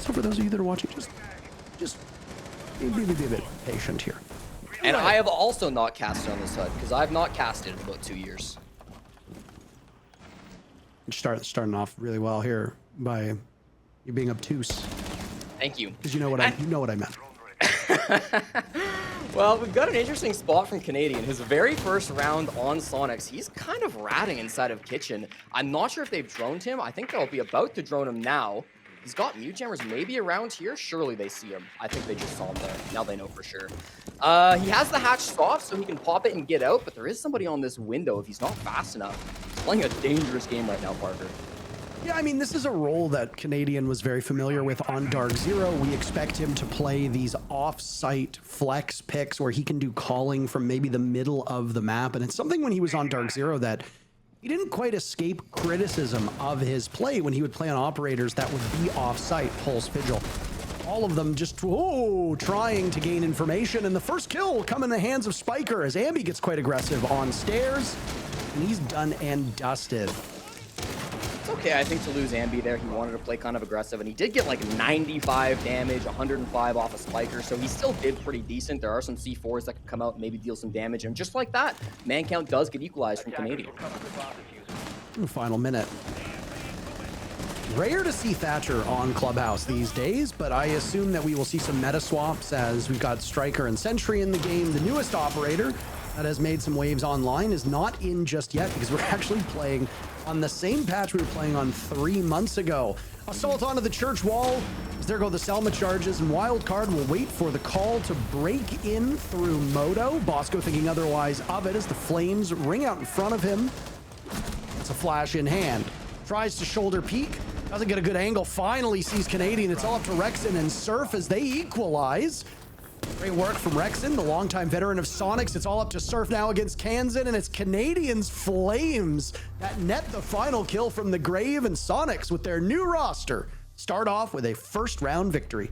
So for those of you that are watching, just be a bit patient here. And I have also not casted on this HUD because I've not casted in about 2 years. Starting off really well here by you being obtuse. Thank you. Because you know what I meant. Well, we've got an interesting spot from Canadian. His very first round on Soniqs, he's kind of ratting inside of Kitchen. I'm not sure if they've droned him. I think they'll be about to drone him now. He's got mute jammers maybe around here. Surely they see him. I think they just saw him there. Now they know for sure. He has the hatch soft, so he can pop it and get out, but there is somebody on this window if he's not fast enough. He's playing a dangerous game right now, Parker. Yeah, I mean, this is a role that Canadian was very familiar with on Dark Zero. We expect him to play these off-site flex picks where he can do calling from maybe the middle of the map, and it's something when he was on Dark Zero that he didn't quite escape criticism of his play when he would play on operators that would be off-site, Pulse, Vigil. All of them just, trying to gain information. And the first kill will come in the hands of Spiker as Ambi gets quite aggressive on stairs. And he's done and dusted. It's okay, I think, to lose Ambi there. He wanted to play kind of aggressive, and he did get like 95 damage, 105 off of Spiker, so he still did pretty decent. There are some C4s that could come out and maybe deal some damage, and just like that, man count does get equalized from Canadian. Final minute. Rare to see Thatcher on Clubhouse these days, but I assume that we will see some meta swaps as we've got Striker and Sentry in the game. The newest operator that has made some waves online is not in just yet because we're actually playing on the same patch we were playing on 3 months ago. Assault onto the church wall. Is There go the Selma charges, and Wildcard will wait for the call to break in through Moto. Bosco thinking otherwise of it as the flames ring out in front of him. It's a flash in hand. Tries to shoulder peek. Doesn't get a good angle. Finally sees Canadian. It's all up to Rexon and Surf as they equalize. Great work from Rexon, the longtime veteran of Soniqs. It's all up to Surf now against Kansan, and it's Canadians Flames that net the final kill from the grave, and Soniqs with their new roster start off with a first round victory.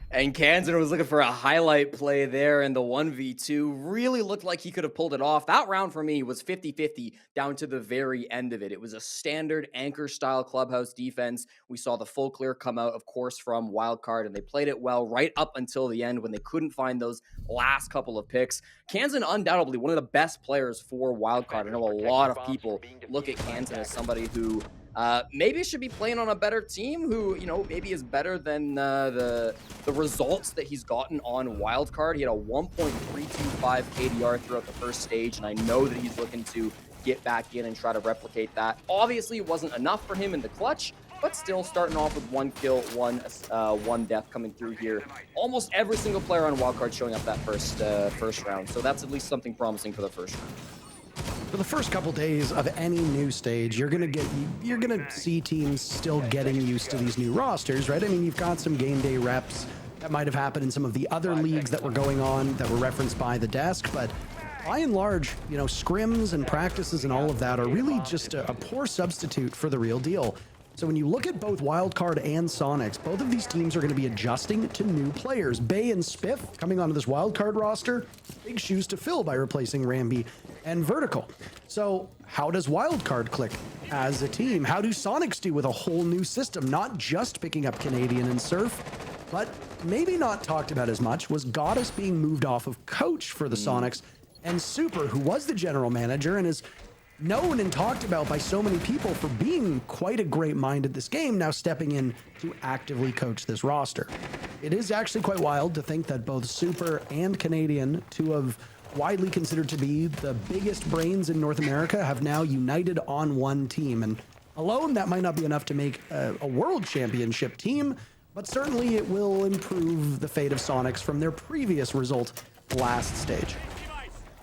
And Kansan was looking for a highlight play there, and the 1v2 really looked like he could have pulled it off. That round for me was 50-50 down to the very end of it. It was a standard anchor-style Clubhouse defense. We saw the full clear come out, of course, from Wildcard, and they played it well right up until the end when they couldn't find those last couple of picks. Kansan undoubtedly one of the best players for Wildcard. I know a lot of people look at Kansan as somebody who maybe should be playing on a better team, who, you know, maybe is better than the results that he's gotten on Wildcard. He had a 1.325 KDR throughout the first stage, and I know that he's looking to get back in and try to replicate that. Obviously, it wasn't enough for him in the clutch, but still starting off with 1 kill, one death coming through here. Almost every single player on Wildcard showing up that first round, so that's at least something promising for the first round. For the first couple days of any new stage, you're gonna see teams still getting used to these new rosters, right? I mean, you've got some game day reps that might have happened in some of the other leagues that were going on that were referenced by the desk, but by and large, you know, scrims and practices and all of that are really just a poor substitute for the real deal. So when you look at both Wildcard and Soniqs, both of these teams are going to be adjusting to new players. Bay and Spiff coming onto this Wildcard roster, big shoes to fill by replacing Ramby and Vertical. So how does Wildcard click as a team? How do Soniqs do with a whole new system? Not just picking up Canadian and Surf, but maybe not talked about as much was Goddess being moved off of coach for the Soniqs, and Super, who was the general manager and is known and talked about by so many people for being quite a great mind at this game, now stepping in to actively coach this roster. It is actually quite wild to think that both Super and Canadian, two of widely considered to be the biggest brains in North America, have now united on one team. And alone, that might not be enough to make a world championship team, but certainly it will improve the fate of Soniqs from their previous result last stage.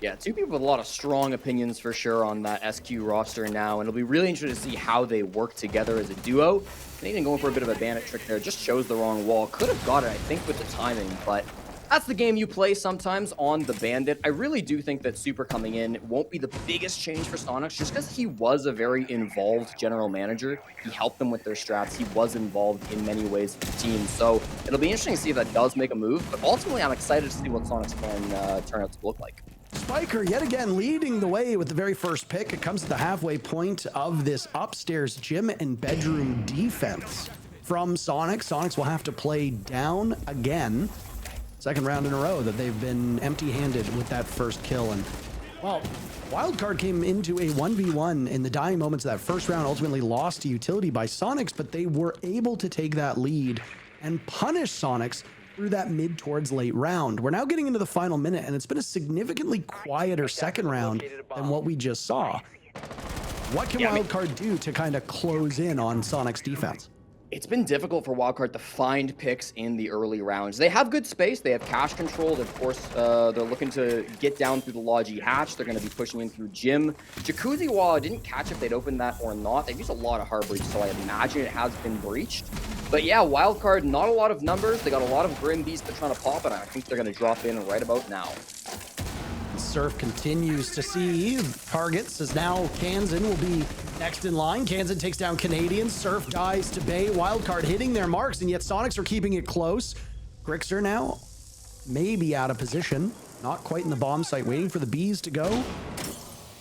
Yeah, two people with a lot of strong opinions for sure on that SQ roster now, and it'll be really interesting to see how they work together as a duo. Canadian going for a bit of a bandit trick there, just chose the wrong wall. Could have got it, I think, with the timing, but that's the game you play sometimes on the bandit. I really do think that Super coming in won't be the biggest change for Soniqs, just because he was a very involved general manager. He helped them with their strats. He was involved in many ways with the team, so it'll be interesting to see if that does make a move, but ultimately I'm excited to see what Soniqs can turn out to look like. Spiker yet again leading the way with the very first pick. It comes to the halfway point of this upstairs gym and bedroom defense from Soniqs. Soniqs will have to play down again. Second round in a row that they've been empty-handed with that first kill. And, well, Wildcard came into a 1v1 in the dying moments of that first round, ultimately lost to utility by Soniqs, but they were able to take that lead and punish Soniqs through that mid towards late round. We're now getting into the final minute, and it's been a significantly quieter second round than what we just saw. What can Wildcard do to kind of close in on Soniqs' defense? It's been difficult for Wildcard to find picks in the early rounds. They have good space. They have cash control. Of course, they're looking to get down through the Logi hatch. They're going to be pushing in through Gym. Jacuzzi, while I didn't catch if they'd opened that or not, they've used a lot of hard breach, so I imagine it has been breached. But yeah, Wildcard, not a lot of numbers. They got a lot of Grim Beasts they're trying to pop, and I think they're going to drop in right about now. Surf continues to see targets as now Kansan will be next in line. Kansan takes down Canadian. Surf dies to Bay. Wildcard hitting their marks, and yet Soniqs are keeping it close. Grixer now maybe out of position. Not quite in the bomb site, waiting for the bees to go.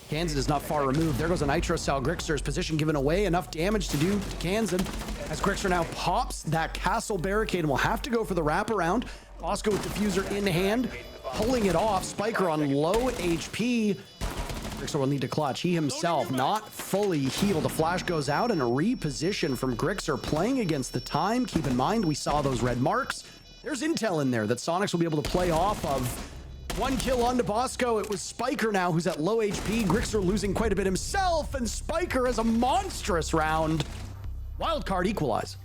Kansan is not far removed. There goes a Nitro Cell. Grixer's position given away. Enough damage to do to Kansan as Grixer now pops that castle barricade and will have to go for the wraparound. Bosco with diffuser in hand, pulling it off. Spiker on low HP. Grixer will need to clutch. He himself not fully healed. The flash goes out and a reposition from Grixer playing against the time. Keep in mind, we saw those red marks. There's intel in there that Soniqs will be able to play off of. One kill onto Bosco. It was Spiker now who's at low HP. Grixer losing quite a bit himself, and Spiker has a monstrous round. Wildcard equalize.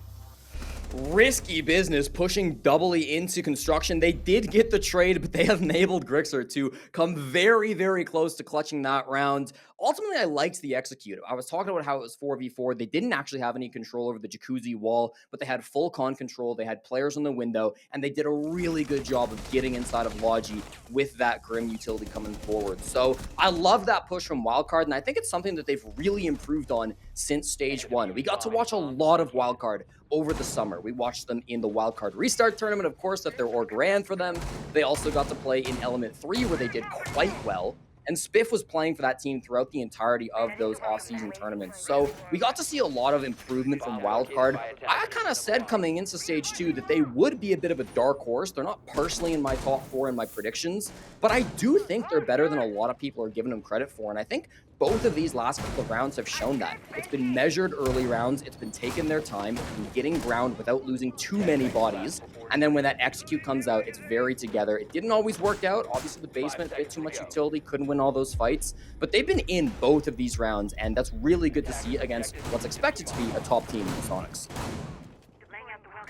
risky business pushing doubly into construction. They did get the trade, but they have enabled Grixer to come very, very close to clutching that round. Ultimately, I liked the execute. I was talking about how it was 4v4. They didn't actually have any control over the jacuzzi wall, but they had full con control. They had players on the window, and they did a really good job of getting inside of Logi with that Grim utility coming forward. So I love that push from Wildcard, and I think it's something that they've really improved on since stage 1. We got to watch a lot of Wildcard over the summer. We watched them in the Wildcard Restart tournament, of course, that their org ran for them. They also got to play in Element 3, where they did quite well. And Spiff was playing for that team throughout the entirety of those off-season tournaments. So we got to see a lot of improvement from Wildcard. I kind of said coming into stage 2 that they would be a bit of a dark horse. They're not personally in my top 4 in my predictions, but I do think they're better than a lot of people are giving them credit for. And I think both of these last couple of rounds have shown that. It's been measured early rounds. It's been taking their time and getting ground without losing too many bodies. And then when that execute comes out, it's very together. It didn't always work out. Obviously, the basement, a bit too much utility, couldn't win all those fights. But they've been in both of these rounds, and that's really good to see against what's expected to be a top team in the Soniqs.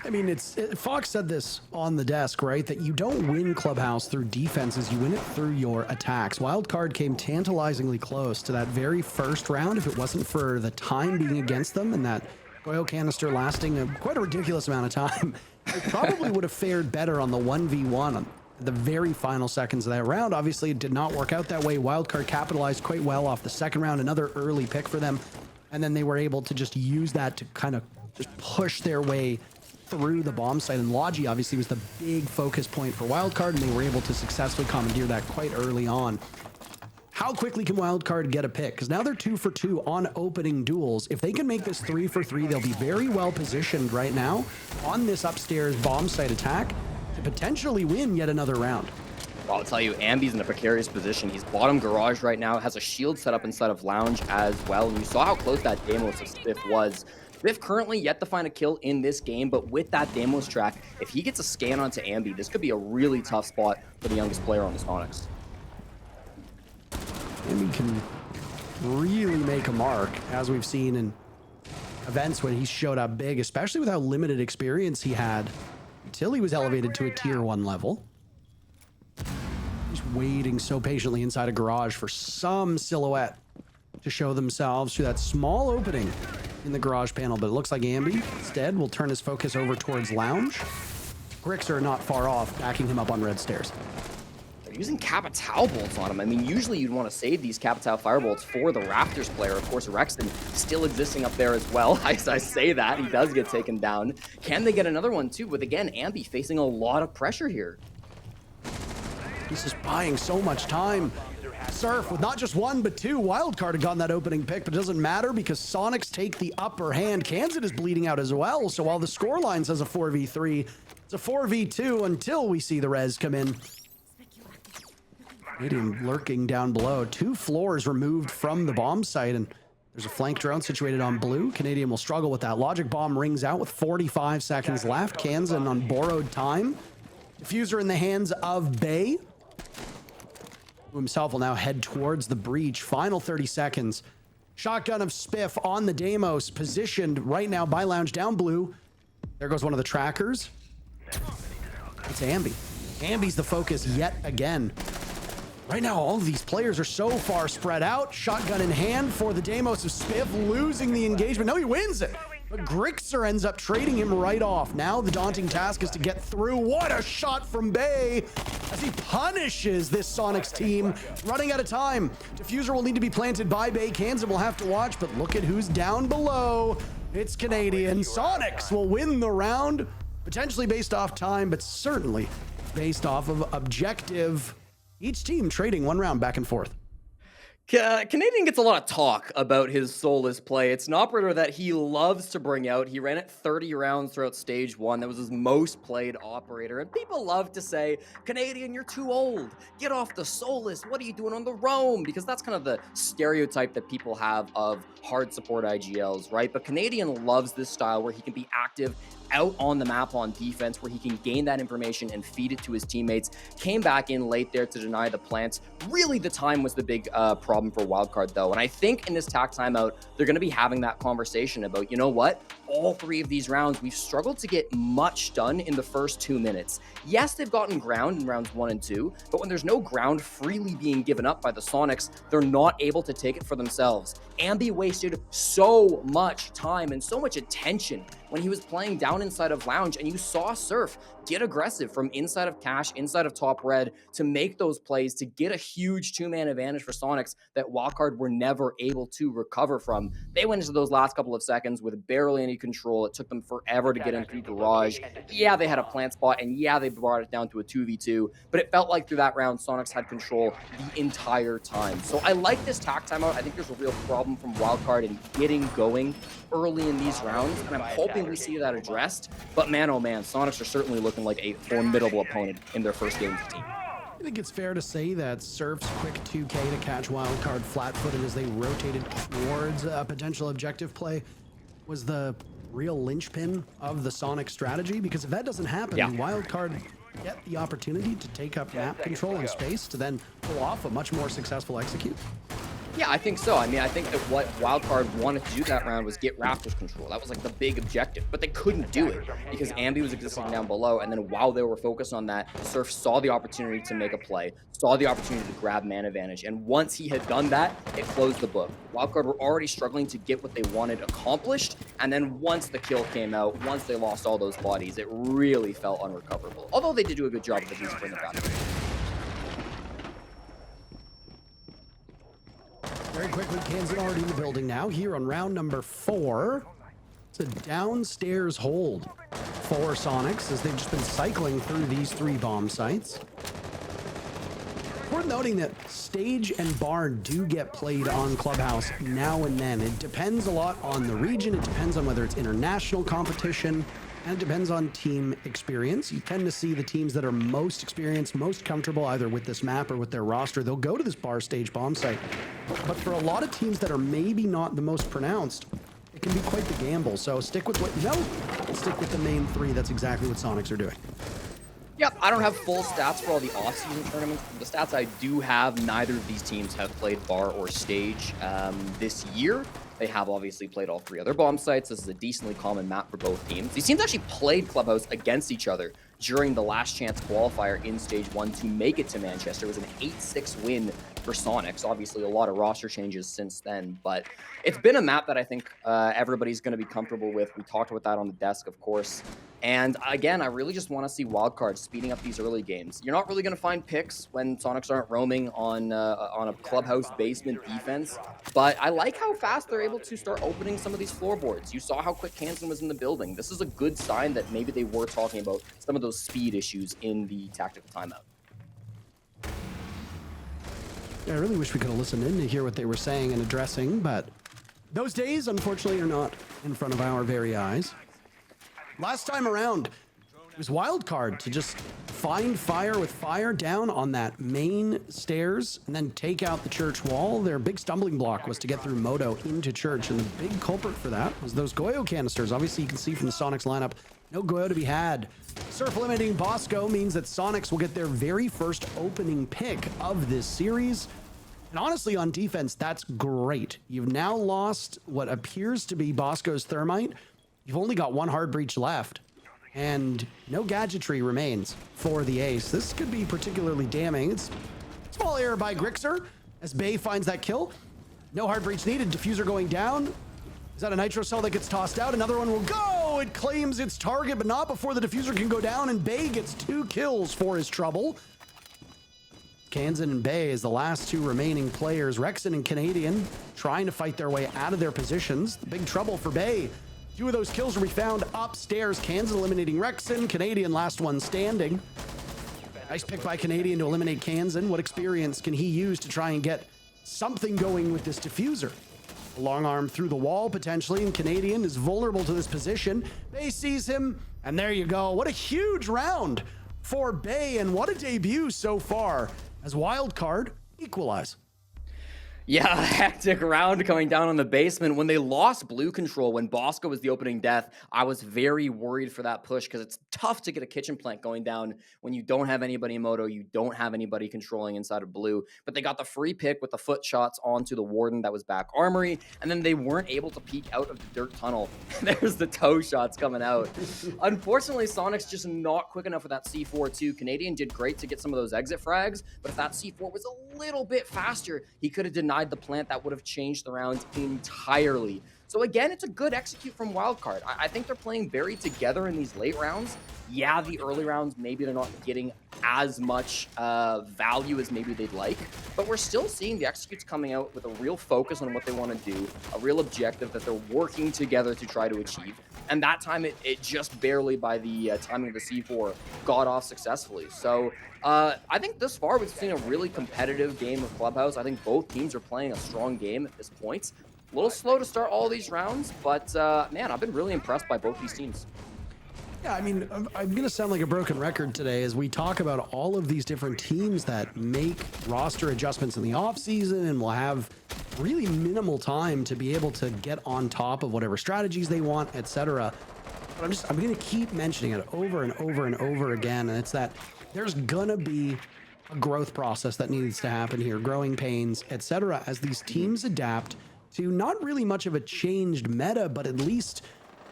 I mean, Fox said this on the desk, right? That you don't win Clubhouse through defenses, you win it through your attacks. Wildcard came tantalizingly close to that very first round if it wasn't for the time being against them and that oil canister lasting quite a ridiculous amount of time. They probably would have fared better on the 1v1 on the very final seconds of that round. Obviously, it did not work out that way. Wildcard capitalized quite well off the second round, another early pick for them. And then they were able to just use that to kind of just push their way through the bomb site. And Logi obviously was the big focus point for Wildcard, and they were able to successfully commandeer that quite early on. How quickly can Wildcard get a pick? Because now they're 2 for 2 on opening duels. If they can make this 3 for 3, they'll be very well positioned right now on this upstairs bomb site attack to potentially win yet another round. Well, I'll tell you, Ambi's in a precarious position. He's bottom garage right now, has a shield set up inside of Lounge as well. And you saw how close that Deimos of Spiff was. Spiff currently yet to find a kill in this game, but with that Deimos track, if he gets a scan onto Ambi, this could be a really tough spot for the youngest player on the Soniqs. Ambi can really make a mark, as we've seen in events when he showed up big, especially with how limited experience he had until he was elevated to a tier 1 level. He's waiting so patiently inside a garage for some silhouette to show themselves through that small opening in the garage panel, but it looks like Ambi instead will turn his focus over towards Lounge. Grixer not far off, backing him up on red stairs. They're using Capitao bolts on him. I mean, usually you'd want to save these Capitao firebolts for the Raptors player. Of course, Rexton still existing up there as well. I say that, he does get taken down. Can they get another one too? With, again, Ambi facing a lot of pressure here. He's just buying so much time. Surf with not just 1, but 2. Wildcard had gotten that opening pick, but it doesn't matter because Soniqs take the upper hand. Kansas is bleeding out as well, so while the scoreline says a 4v3, it's a 4v2 until we see the res come in. Canadian lurking down below. 2 floors removed from the bomb site, and there's a flank drone situated on blue. Canadian will struggle with that. Logic bomb rings out with 45 seconds left. Kansas on borrowed time. Diffuser in the hands of Bay, who himself will now head towards the breach. Final 30 seconds. Shotgun of Spiff on the Deimos, positioned right now by Lounge down blue. There goes one of the trackers. It's Ambi. Ambi's the focus yet again. Right now, all of these players are so far spread out. Shotgun in hand for the Deimos of Spiff, losing the engagement. No, he wins it. But Grixer ends up trading him right off. Now the daunting task is to get through. What a shot from Bay as he punishes this Soniqs team. Running out of time. Diffuser will need to be planted by Bay. Kansas will have to watch, but look at who's down below. It's Canadian. Soniqs will win the round, potentially based off time, but certainly based off of objective. Each team trading 1 round back and forth. Canadian gets a lot of talk about his soulless play. It's an operator that he loves to bring out. He ran it 30 rounds throughout stage 1. That was his most played operator. And people love to say, Canadian, you're too old. Get off the soulless. What are you doing on the roam? Because that's kind of the stereotype that people have of hard support IGLs, right? But Canadian loves this style where he can be active out on the map on defense where he can gain that information and feed it to his teammates. Came back in late there to deny the plants. Really, the time was the big problem for Wildcard, though. And I think in this TAC timeout, they're going to be having that conversation about, you know what? All 3 of these rounds, we've struggled to get much done in the first 2 minutes. Yes, they've gotten ground in rounds 1 and 2, but when there's no ground freely being given up by the Soniqs, they're not able to take it for themselves. Ambi wasted so much time and so much attention when he was playing down inside of Lounge, and you saw Surf get aggressive from inside of Cash, inside of top red to make those plays to get a huge 2-man advantage for Soniqs that Wildcard were never able to recover from. They went into those last couple of seconds with barely any control. It took them forever to get into the garage. Yeah, they had a plant spot, and yeah, they brought it down to a 2v2, but it felt like through that round, Soniqs had control the entire time. So I like this TAC timeout. I think there's a real problem from Wildcard in getting going early in these rounds, and I'm hoping we see that addressed. But man, oh man, Soniqs are certainly looking like a formidable opponent in their first game of the team. I think it's fair to say that Surf's quick 2K to catch Wildcard flat-footed as they rotated towards a potential objective play was the real linchpin of the Sonic strategy, because if that doesn't happen, Wildcard get the opportunity to take up map control and space to then pull off a much more successful execute. Yeah, I think so. I mean, I think that what Wildcard wanted to do that round was get Raptors control. That was like the big objective, but they couldn't do it because Ambi was existing down below. And then while they were focused on that, Surf saw the opportunity to make a play, saw the opportunity to grab man advantage. And once he had done that, it closed the book. Wildcard were already struggling to get what they wanted accomplished. And then once the kill came out, once they lost all those bodies, it really felt unrecoverable. Although they did do a good job of at least bringing it back. Very quickly, Kansas already in the building now. Here on round number 4, it's a downstairs hold for Soniqs as they've just been cycling through these 3 bomb sites. Worth noting that stage and bar do get played on Clubhouse now and then. It depends a lot on the region. It depends on whether it's international competition, and it depends on team experience. You tend to see the teams that are most experienced, most comfortable either with this map or with their roster, they'll go to this bar stage bomb site. But for a lot of teams that are maybe not the most pronounced, it can be quite the gamble. So stick with what you know, stick with the main 3. That's exactly what Soniqs are doing. Yep, I don't have full stats for all the off-season tournaments. The stats I do have, neither of these teams have played bar or stage this year. They have obviously played all 3 other bomb sites. This is a decently common map for both teams. These teams actually played Clubhouse against each other during the last chance qualifier in Stage 1 to make it to Manchester. It was an 8-6 win for Soniqs. Obviously, a lot of roster changes since then, but it's been a map that I think everybody's going to be comfortable with. We talked about that on the desk, of course. And again, I really just want to see Wildcard speeding up these early games. You're not really going to find picks when Soniqs aren't roaming on a Clubhouse basement defense, but I like how fast they're able to start opening some of these floorboards. You saw how quick Kansan was in the building. This is a good sign that maybe they were talking about some of those speed issues in the tactical timeout. Yeah, I really wish we could have listened in to hear what they were saying and addressing, but those days, unfortunately, are not in front of our very eyes. Last time around, it was Wildcard to just find fire with fire down on that main stairs and then take out the church wall. Their big stumbling block was to get through Moto into church, and the big culprit for that was those Goyo canisters. Obviously, you can see from the Soniqs lineup, no Goyo to be had. Surf eliminating Bosco means that Soniqs will get their very first opening pick of this series. And honestly, on defense, that's great. You've now lost what appears to be Bosco's Thermite. You've only got 1 hard breach left, and no gadgetry remains for the ace. This could be particularly damning. It's small error by Grixer as Bay finds that kill. No hard breach needed. Diffuser going down. Is that a nitro cell that gets tossed out? Another one will go. It claims its target, but not before the diffuser can go down, and Bay gets 2 kills for his trouble. Kansan and Bay is the last 2 remaining players. Rexon and Canadian trying to fight their way out of their positions. The big trouble for Bay. 2 of those kills will be found upstairs. Kansan eliminating Rexon. Canadian last one standing. Nice pick by Canadian to eliminate Kansan. What experience can he use to try and get something going with this diffuser? A long arm through the wall potentially, and Canadian is vulnerable to this position. Bay sees him, and there you go. What a huge round for Bay, and what a debut so far as Wildcard equalize. Yeah, a hectic round coming down on the basement. When they lost blue control, when Bosco was the opening death, I was very worried for that push because it's tough to get a kitchen plant going down when you don't have anybody in moto, you don't have anybody controlling inside of blue. But they got the free pick with the foot shots onto the Warden that was back armory, and then they weren't able to peek out of the dirt tunnel. There's the toe shots coming out. Unfortunately, Soniqs just not quick enough with that C4 too. Canadian did great to get some of those exit frags, but if that C4 was a little bit faster, he could have denied the plant. That would have changed the round entirely. So again, it's a good execute from Wildcard. I think they're playing very together in these late rounds. Yeah, the early rounds, maybe they're not getting as much value as maybe they'd like, but we're still seeing the executes coming out with a real focus on what they want to do, a real objective that they're working together to try to achieve. And that time, it just barely, by the timing of the C4, got off successfully. So I think thus far we've seen a really competitive game of Clubhouse. I think both teams are playing a strong game at this point. A little slow to start all these rounds, but man, I've been really impressed by both these teams. Yeah, I mean, I'm going to sound like a broken record today as we talk about all of these different teams that make roster adjustments in the offseason and will have really minimal time to be able to get on top of whatever strategies they want, etc. But I'm going to keep mentioning it over and over and over again, and it's that there's going to be a growth process that needs to happen here, growing pains, etc., as these teams adapt to not really much of a changed meta, but at least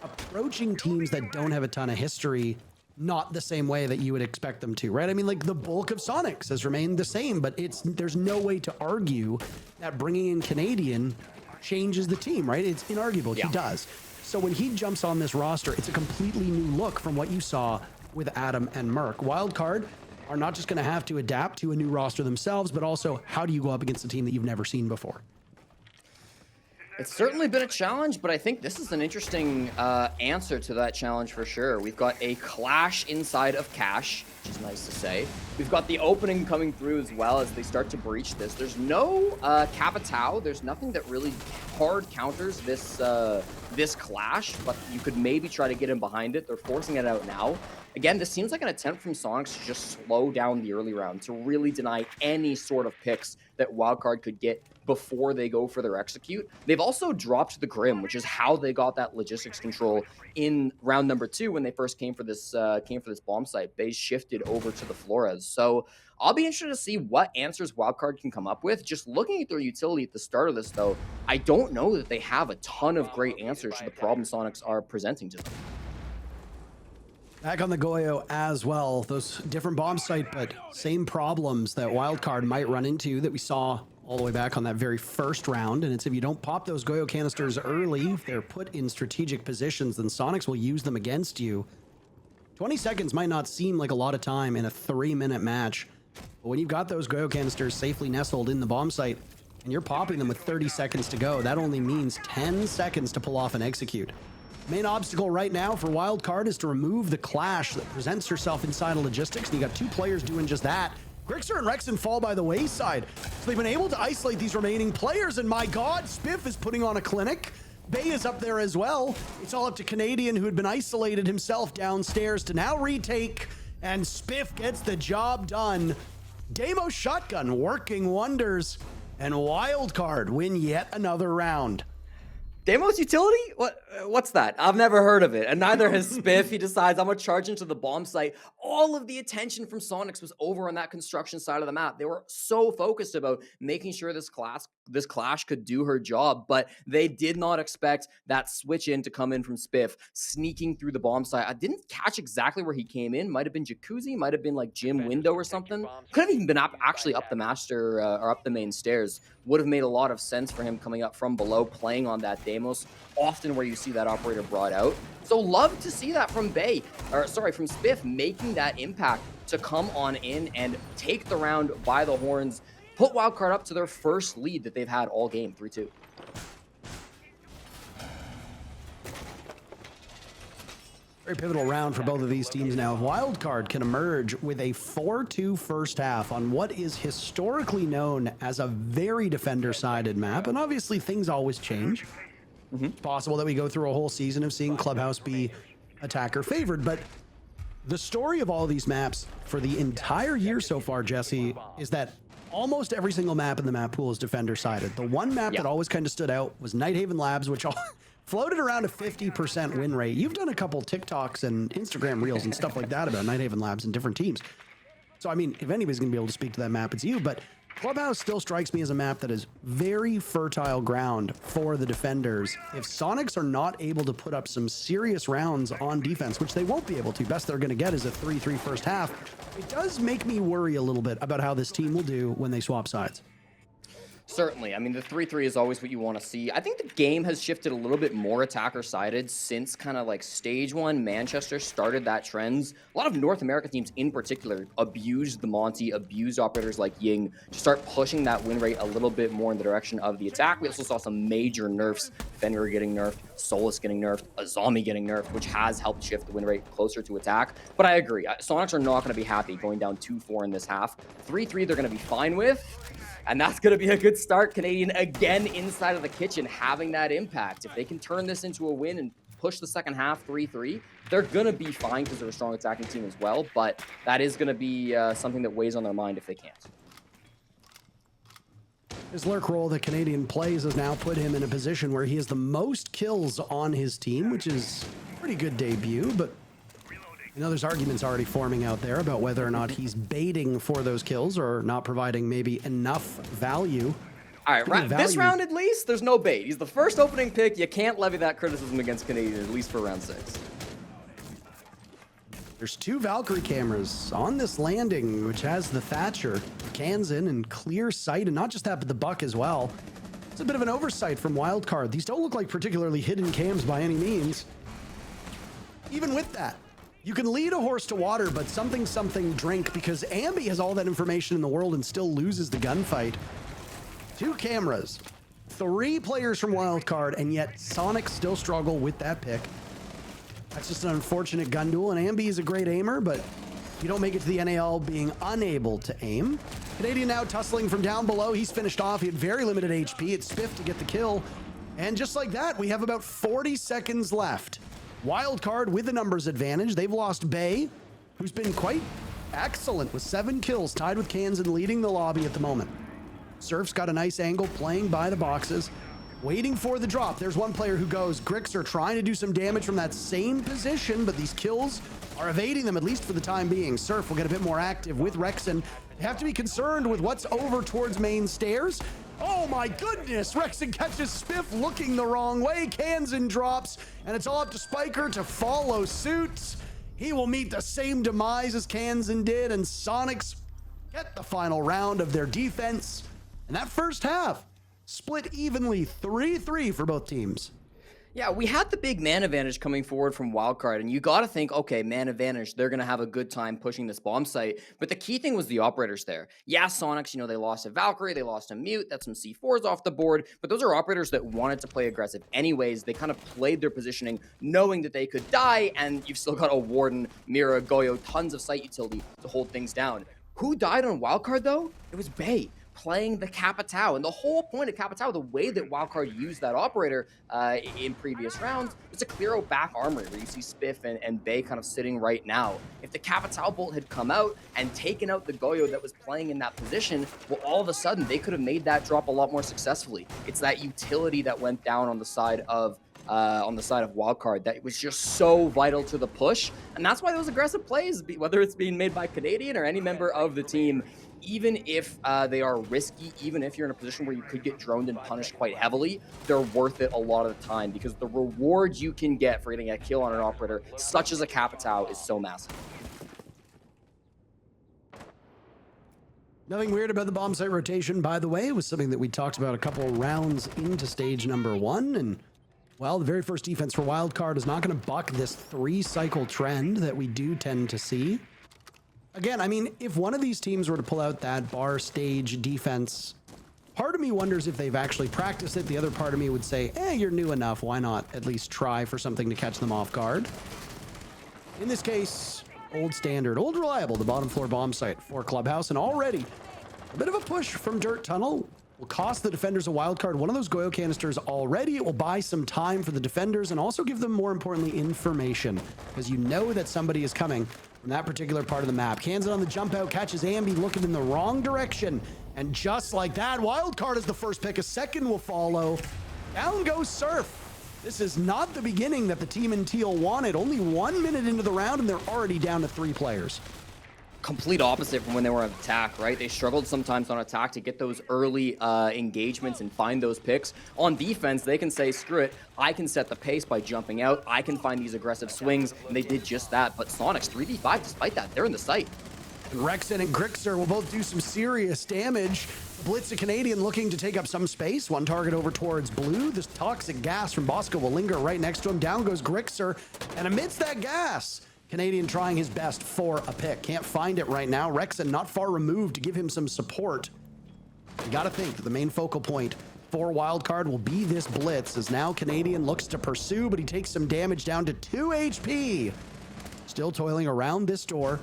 approaching teams that don't have a ton of history not the same way that you would expect them to, right? I mean, like the bulk of Soniqs has remained the same, but there's no way to argue that bringing in Canadian changes the team, right? It's inarguable. Yeah. He does. So when he jumps on this roster, it's a completely new look from what you saw with Adam and Merc. Wildcard are not just going to have to adapt to a new roster themselves, but also how do you go up against a team that you've never seen before? It's certainly been a challenge, but I think this is an interesting answer to that challenge for sure. We've got a clash inside of Cash, which is nice to say. We've got the opening coming through as well as they start to breach this. There's no Capitao. There's nothing that really hard counters this this clash, but you could maybe try to get in behind it. They're forcing it out now. Again, this seems like an attempt from Soniqs to just slow down the early round, to really deny any sort of picks that Wildcard could get before they go for their execute. They've also dropped the Grim, which is how they got that logistics control in round number 2 when they first came for this bomb site. They shifted over to the Flores. So I'll be interested to see what answers Wildcard can come up with. Just looking at their utility at the start of this, though, I don't know that they have a ton of great answers to the problem Soniqs are presenting to them. Back on the Goyo as well, those different bomb site, but same problems that Wildcard might run into that we saw all the way back on that very first round. And it's if you don't pop those Goyo canisters early, if they're put in strategic positions, then Soniqs will use them against you. 20 seconds might not seem like a lot of time in a 3-minute match, but when you've got those Goyo canisters safely nestled in the bomb site and you're popping them with 30 seconds to go, that only means 10 seconds to pull off an execute. Main obstacle right now for Wildcard is to remove the clash that presents herself inside of logistics, and you got 2 players doing just that. Grixer and Rexen fall by the wayside, so they've been able to isolate these remaining players, and my god, Spiff is putting on a clinic. Bay is up there as well. It's all up to Canadian, who had been isolated himself downstairs, to now retake, and Spiff gets the job done. Demo shotgun working wonders, and Wildcard win yet another round. Demo's utility? What's that? I've never heard of it, and neither has Spiff. He decides, I'm gonna charge into the bomb site. All of the attention from Soniqs was over on that construction side of the map. They were so focused about making sure this clash could do her job, but they did not expect that switch in to come in from Spiff, sneaking through the bomb site. I didn't catch exactly where he came in. Might have been jacuzzi, might have been like gym window or something. Could have even been actually up the master or up the main stairs. Would have made a lot of sense for him coming up from below, playing on that Demos, often where you see that operator brought out. So love to see that from from Spiff, making that impact to come on in and take the round by the horns, put Wildcard up to their first lead that they've had all game, 3-2. Very pivotal round for both of these teams now. Wildcard can emerge with a 4-2 first half on what is historically known as a very defender-sided map, and obviously things always change. It's possible that we go through a whole season of seeing Clubhouse be attacker-favored, but the story of all these maps for the entire year so far, Jesse, is that almost every single map in the map pool is defender-sided. The one map that always kind of stood out was Nighthaven Labs, which floated around a 50% win rate. You've done a couple TikToks and Instagram reels and stuff like that about Nighthaven Labs and different teams. So, I mean, if anybody's going to be able to speak to that map, it's you. But Clubhouse still strikes me as a map that is very fertile ground for the defenders. If Soniqs are not able to put up some serious rounds on defense, which they won't be able to, best they're going to get is a 3-3 first half, it does make me worry a little bit about how this team will do when they swap sides. Certainly. I mean, the 3-3 is always what you want to see. I think the game has shifted a little bit more attacker-sided since kind of like stage 1 Manchester started that trend. A lot of North American teams in particular abused the Monty, abused operators like Ying to start pushing that win rate a little bit more in the direction of the attack. We also saw some major nerfs. Fenrir getting nerfed, Solus getting nerfed, Azami getting nerfed, which has helped shift the win rate closer to attack. But I agree. Soniqs are not going to be happy going down 2-4 in this half. 3-3 they're going to be fine with. And that's going to be a good start. Canadian again inside of the kitchen having that impact. If they can turn this into a win and push the second half 3-3, they're going to be fine because they're a strong attacking team as well. But that is going to be something that weighs on their mind if they can't. His lurk role that Canadian plays has now put him in a position where he has the most kills on his team, which is a pretty good debut, but you know, there's arguments already forming out there about whether or not he's baiting for those kills or not providing maybe enough value. All right, this round at least, there's no bait. He's the first opening pick. You can't levy that criticism against Canadian, at least for round 6. There's 2 Valkyrie cameras on this landing, which has the Thatcher, Kansan, and clear sight, and not just that, but the Buck as well. It's a bit of an oversight from Wildcard. These don't look like particularly hidden cams by any means. Even with that, you can lead a horse to water, but something drink, because Ambi has all that information in the world and still loses the gunfight. 2 cameras, 3 players from Wildcard, and yet Soniqs still struggle with that pick. That's just an unfortunate gun duel, and Ambi is a great aimer, but you don't make it to the NAL being unable to aim. Canadian now tussling from down below. He's finished off. He had very limited HP. It's Spiff to get the kill. And just like that, we have about 40 seconds left. Wildcard with the numbers advantage. They've lost Bay, who's been quite excellent with 7 kills, tied with Kansan, leading the lobby at the moment. Surf's got a nice angle, playing by the boxes, waiting for the drop. There's one player who goes. Grixer trying to do some damage from that same position, but these kills are evading them, at least for the time being. Surf will get a bit more active with Rexen. They have to be concerned with what's over towards main stairs. Oh my goodness, Rexen catches Spiff looking the wrong way. Kansan drops, and it's all up to Spiker to follow suit. He will meet the same demise as Kansan did, and Soniqs get the final round of their defense. And that first half split evenly 3-3 for both teams. Yeah, we had the big man advantage coming forward from Wildcard, and you got to think, okay, man advantage, they're going to have a good time pushing this bomb site. But the key thing was the operators there. Yeah, Soniqs, you know, they lost a Valkyrie, they lost a Mute, that's some C4s off the board, but those are operators that wanted to play aggressive anyways. They kind of played their positioning knowing that they could die, and you've still got a Warden, Mira, Goyo, tons of site utility to hold things down. Who died on Wildcard, though? It was Bay, playing the Capitao. And the whole point of Capitao, the way that Wildcard used that operator in previous rounds, was to clear out back armory, where you see Spiff and Bay kind of sitting right now. If the Capitao bolt had come out and taken out the Goyo that was playing in that position, well, all of a sudden, they could have made that drop a lot more successfully. It's that utility that went down on the side of Wildcard that was just so vital to the push. And that's why those aggressive plays, whether it's being made by Canadian or any member of the team, even if they are risky, even if you're in a position where you could get droned and punished quite heavily, they're worth it a lot of the time, because the reward you can get for getting a kill on an operator, such as a Capitao, is so massive. Nothing weird about the bomb site rotation, by the way. It was something that we talked about a couple rounds into stage number 1, and well, the very first defense for Wildcard is not going to buck this 3-cycle trend that we do tend to see. Again, I mean, if one of these teams were to pull out that bar stage defense, part of me wonders if they've actually practiced it. The other part of me would say, you're new enough. Why not at least try for something to catch them off guard? In this case, old standard, old reliable, the bottom floor bomb site for Clubhouse. And already a bit of a push from Dirt Tunnel will cost the defenders a Wildcard. One of those Goyo canisters already. It will buy some time for the defenders and also give them, more importantly, information, because you know that somebody is coming from that particular part of the map. Kansan on the jump out, catches Ambi looking in the wrong direction. And just like that, Wildcard is the first pick. A second will follow. Down goes Surf. This is not the beginning that the team in teal wanted. Only 1 minute into the round, and they're already down to 3 players. Complete opposite from when they were on attack, right? They struggled sometimes on attack to get those early engagements and find those picks. On defense, they can say, screw it, I can set the pace by jumping out. I can find these aggressive swings, and they did just that. But Soniqs, 3v5, despite that, they're in the sight. Rexen and Grixer will both do some serious damage. Blitz a Canadian looking to take up some space. One target over towards blue. This toxic gas from Bosco will linger right next to him. Down goes Grixer, and amidst that gas, Canadian trying his best for a pick. Can't find it right now. Rexen not far removed to give him some support. You gotta think that the main focal point for Wildcard will be this blitz, as now Canadian looks to pursue, but he takes some damage down to 2 HP. Still toiling around this door.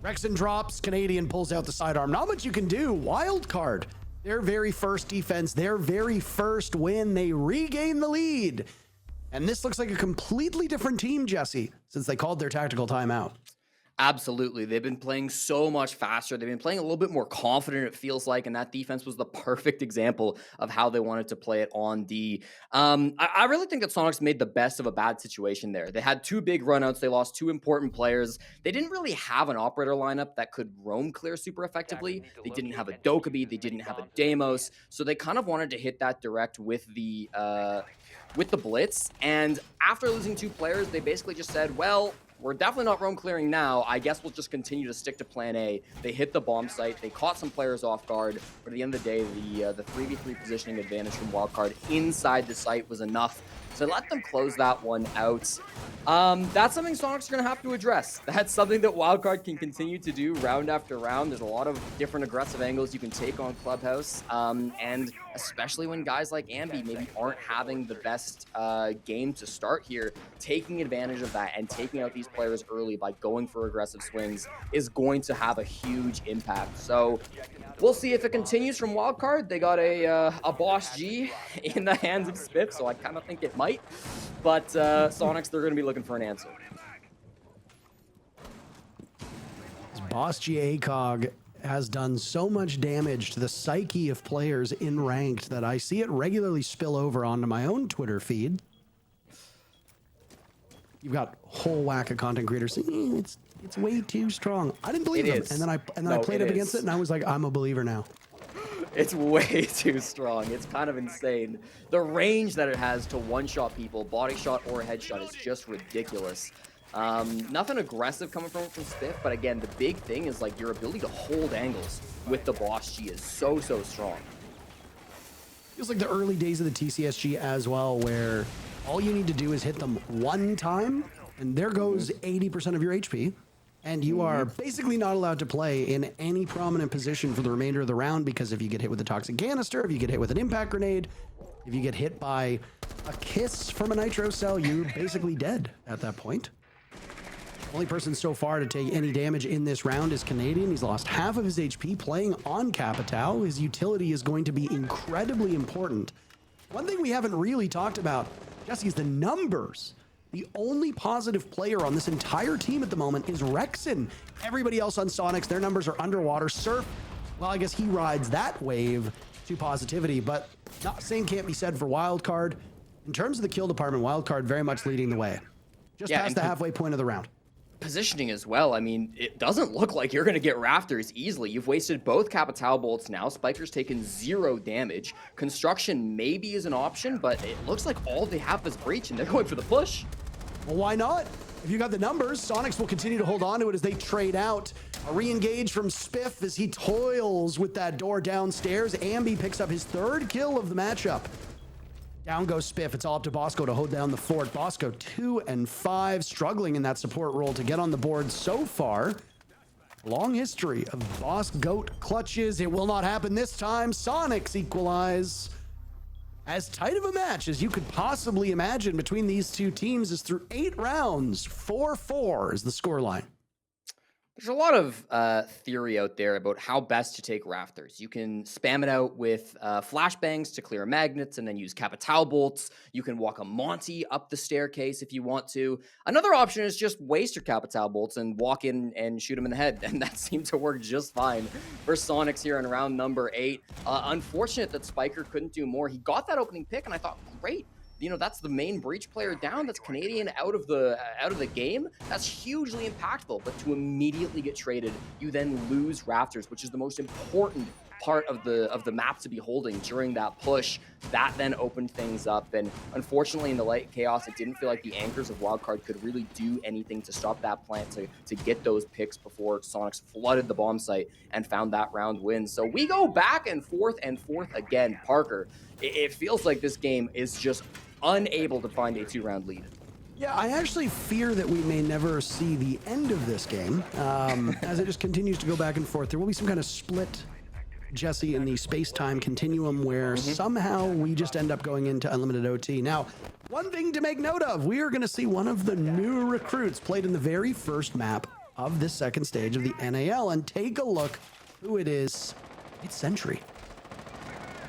Rexen drops, Canadian pulls out the sidearm. Not much you can do. Wildcard, their very first defense, their very first win. They regain the lead. And this looks like a completely different team, Jesse, since they called their tactical timeout. Absolutely. They've been playing so much faster. They've been playing a little bit more confident, it feels like, and that defense was the perfect example of how they wanted to play it on D. I really think that Soniqs made the best of a bad situation there. They had 2 big runouts. They lost 2 important players. They didn't really have an operator lineup that could roam clear super effectively. They didn't have a Dokkaebi. They didn't have a Deimos. So they kind of wanted to hit that direct with the blitz. And after losing 2 players, they basically just said, well, we're definitely not roam clearing now. I guess we'll just continue to stick to plan A. They hit the bomb site. They caught some players off guard. But at the end of the day, the 3v3 positioning advantage from Wildcard inside the site was enough to let them close that one out. That's something Soniqs are going to have to address. That's something that Wildcard can continue to do round after round. There's a lot of different aggressive angles you can take on Clubhouse. And especially when guys like Ambi maybe aren't having the best game to start here, taking advantage of that and taking out these players early by going for aggressive swings is going to have a huge impact. So we'll see if it continues from Wildcard. They got a Boss G in the hands of Spiff, so I kind of think it might. But Soniqs, they're going to be looking for an answer. Boss G ACOG has done so much damage to the psyche of players in ranked that I see it regularly spill over onto my own Twitter feed. You've got a whole whack of content creators saying, it's way too strong. I didn't believe them. And then I played up against it, and I was like, I'm a believer now. It's way too strong. It's kind of insane. The range that it has to one-shot people, body shot or headshot, is just ridiculous. Nothing aggressive coming from Spiff, but again, the big thing is like your ability to hold angles with the Boss G is so strong. Feels like the early days of the TCSG as well, where all you need to do is hit them one time, and there goes 80% of your HP. And you are basically not allowed to play in any prominent position for the remainder of the round, because if you get hit with a toxic canister, if you get hit with an impact grenade, if you get hit by a kiss from a nitro cell, you're basically dead at that point. Only person so far to take any damage in this round is Canadian. He's lost half of his HP playing on Capitao. His utility is going to be incredibly important. One thing we haven't really talked about, Jesse, is the numbers. The only positive player on this entire team at the moment is Rexen. Everybody else on Soniqs, their numbers are underwater. Surf, well, I guess he rides that wave to positivity, but same can't be said for Wildcard. In terms of the kill department, Wildcard very much leading the way. Just past the halfway point of the round. Positioning as well. I mean, it doesn't look like you're going to get Rafters easily. You've wasted both Capitao bolts now. Spiker's taken 0 damage. Construction maybe is an option, but it looks like all they have is Breach, and they're going for the push. Well, why not? If you got the numbers, Soniqs will continue to hold on to it as they trade out. A re-engage from Spiff as he toils with that door downstairs. Ambi picks up his 3rd kill of the matchup. Down goes Spiff. It's all up to Bosco to hold down the fort. Bosco 2 and 5, struggling in that support role to get on the board so far. Long history of Boss Goat clutches. It will not happen this time. Soniqs equalize. As tight of a match as you could possibly imagine between these two teams is through 8 rounds. 4-4 is the scoreline. There's a lot of theory out there about how best to take rafters. You can spam it out with flashbangs to clear magnets and then use capital bolts. You can walk a Monty up the staircase if you want to. Another option is just waste your capital bolts and walk in and shoot them in the head. And that seemed to work just fine for Soniqs here in round number 8. Unfortunate that Spiker couldn't do more. He got that opening pick and I thought, great. You know, that's the main breach player down. That's Canadian out of the game. That's hugely impactful. But to immediately get traded, you then lose rafters, which is the most important part of the map to be holding during that push. That then opened things up, and unfortunately in the late chaos, it didn't feel like the anchors of Wildcard could really do anything to stop that plant to get those picks before Soniqs flooded the bomb site and found that round win. So we go back and forth again. Parker, it feels like this game is just unable to find a 2-round lead. Yeah, I actually fear that we may never see the end of this game as it just continues to go back and forth. There will be some kind of split, Jesse, in the space-time continuum where somehow we just end up going into unlimited OT. Now, one thing to make note of, we are going to see one of the new recruits played in the very first map of this second stage of the NAL, and take a look who it is. It's Sentry.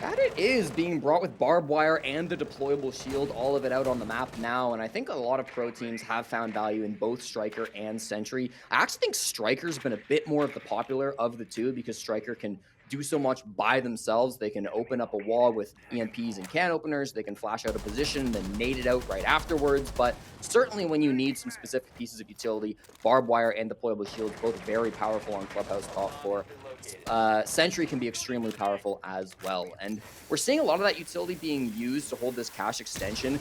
That it is, being brought with barbed wire and the deployable shield, all of it out on the map now, and I think a lot of pro teams have found value in both Striker and Sentry. I actually think Striker's been a bit more of the popular of the two because Striker can do so much by themselves. They can open up a wall with EMPs and can openers, they can flash out a position, then nade it out right afterwards, but certainly when you need some specific pieces of utility, barbed wire and deployable shields, both very powerful on Clubhouse top 4. Sentry can be extremely powerful as well, and we're seeing a lot of that utility being used to hold this cache extension.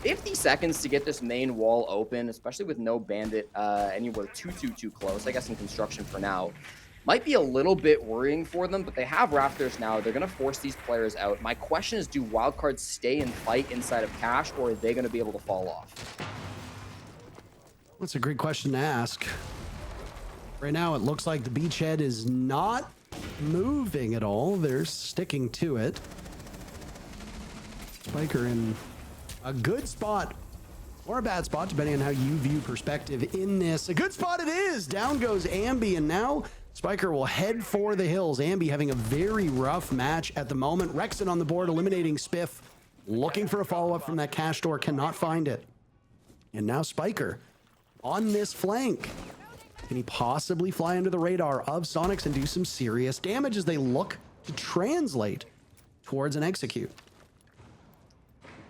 50 seconds to get this main wall open, especially with no bandit anywhere too close, I guess in construction for now. Might be a little bit worrying for them, but they have rafters now. They're going to force these players out. My question is, do Wildcards stay and fight inside of cache, or are they going to be able to fall off? That's a great question to ask. Right now, it looks like the beachhead is not moving at all. They're sticking to it. Spiker in a good spot, or a bad spot, depending on how you view perspective in this. A good spot it is. Down goes Ambi, and now Spiker will head for the hills. Ambi having a very rough match at the moment. Rexon on the board, eliminating Spiff. Looking for a follow-up from that cache door, cannot find it. And now Spiker on this flank. Can he possibly fly under the radar of Soniqs and do some serious damage as they look to translate towards an execute?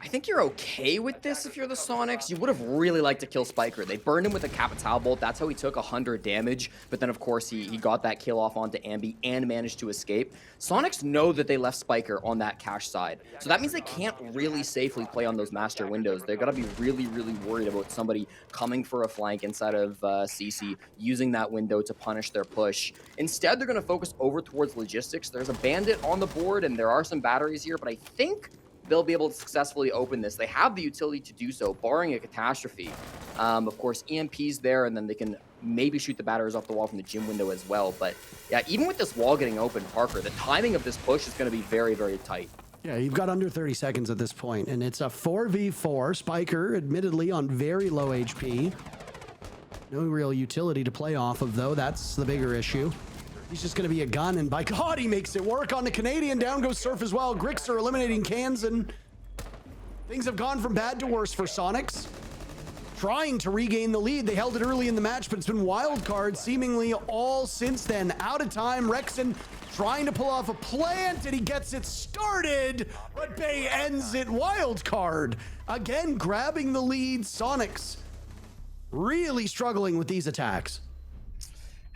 I think you're okay with this if you're the Soniqs. You would have really liked to kill Spiker. They burned him with a capital bolt. That's how he took 100 damage. But then, of course, he got that kill off onto Ambi and managed to escape. Soniqs know that they left Spiker on that cache side. So that means they can't really safely play on those master windows. They're going to be really worried about somebody coming for a flank inside of CC, using that window to punish their push. Instead, they're going to focus over towards logistics. There's a bandit on the board, and there are some batteries here, but I think they'll be able to successfully open this. They have the utility to do so, barring a catastrophe. Of course, EMP's there, and then they can maybe shoot the batteries off the wall from the gym window as well. But yeah, even with this wall getting open, Parker, the timing of this push is going to be very tight. Yeah, you've got under 30 seconds at this point, and it's a 4v4. Spiker, admittedly, on very low HP. No real utility to play off of, though. That's the bigger issue. He's just going to be a gun, and by God, he makes it work on the Canadian. Down goes Surf as well. Grixer eliminating cans, and things have gone from bad to worse for Soniqs. Trying to regain the lead. They held it early in the match, but it's been Wildcard seemingly all since then. Out of time, Rexon trying to pull off a plant, and he gets it started, but Bay ends it. Wildcard again grabbing the lead. Soniqs really struggling with these attacks.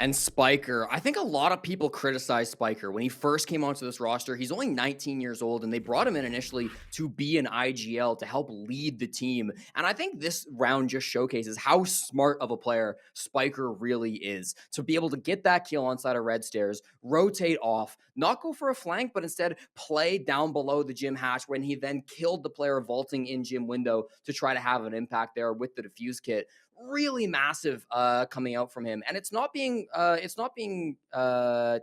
And Spiker, I think a lot of people criticize Spiker. When he first came onto this roster, he's only 19 years old, and they brought him in initially to be an IGL to help lead the team. And I think this round just showcases how smart of a player Spiker really is. To be able to get that kill on side of red stairs, rotate off, not go for a flank, but instead play down below the gym hatch when he then killed the player vaulting in gym window to try to have an impact there with the defuse kit. Really massive coming out from him, and it's not being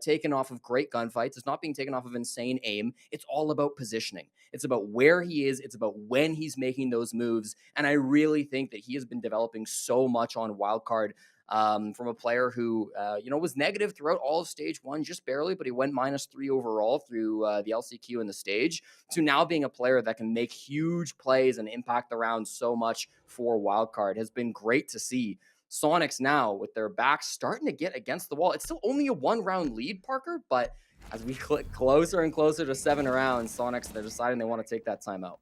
taken off of great gunfights. It's not being taken off of insane aim. It's all about positioning. It's about where he is. It's about when he's making those moves, and I really think that he has been developing so much on Wildcard. from a player who, was negative throughout all of stage 1, just barely, but he went -3 overall through the LCQ and the stage, to now being a player that can make huge plays and impact the round so much for Wildcard has been great to see. Soniqs now, with their backs starting to get against the wall. It's still only a 1-round lead, Parker, but as we click closer and closer to 7 rounds, Soniqs, they're deciding they want to take that timeout.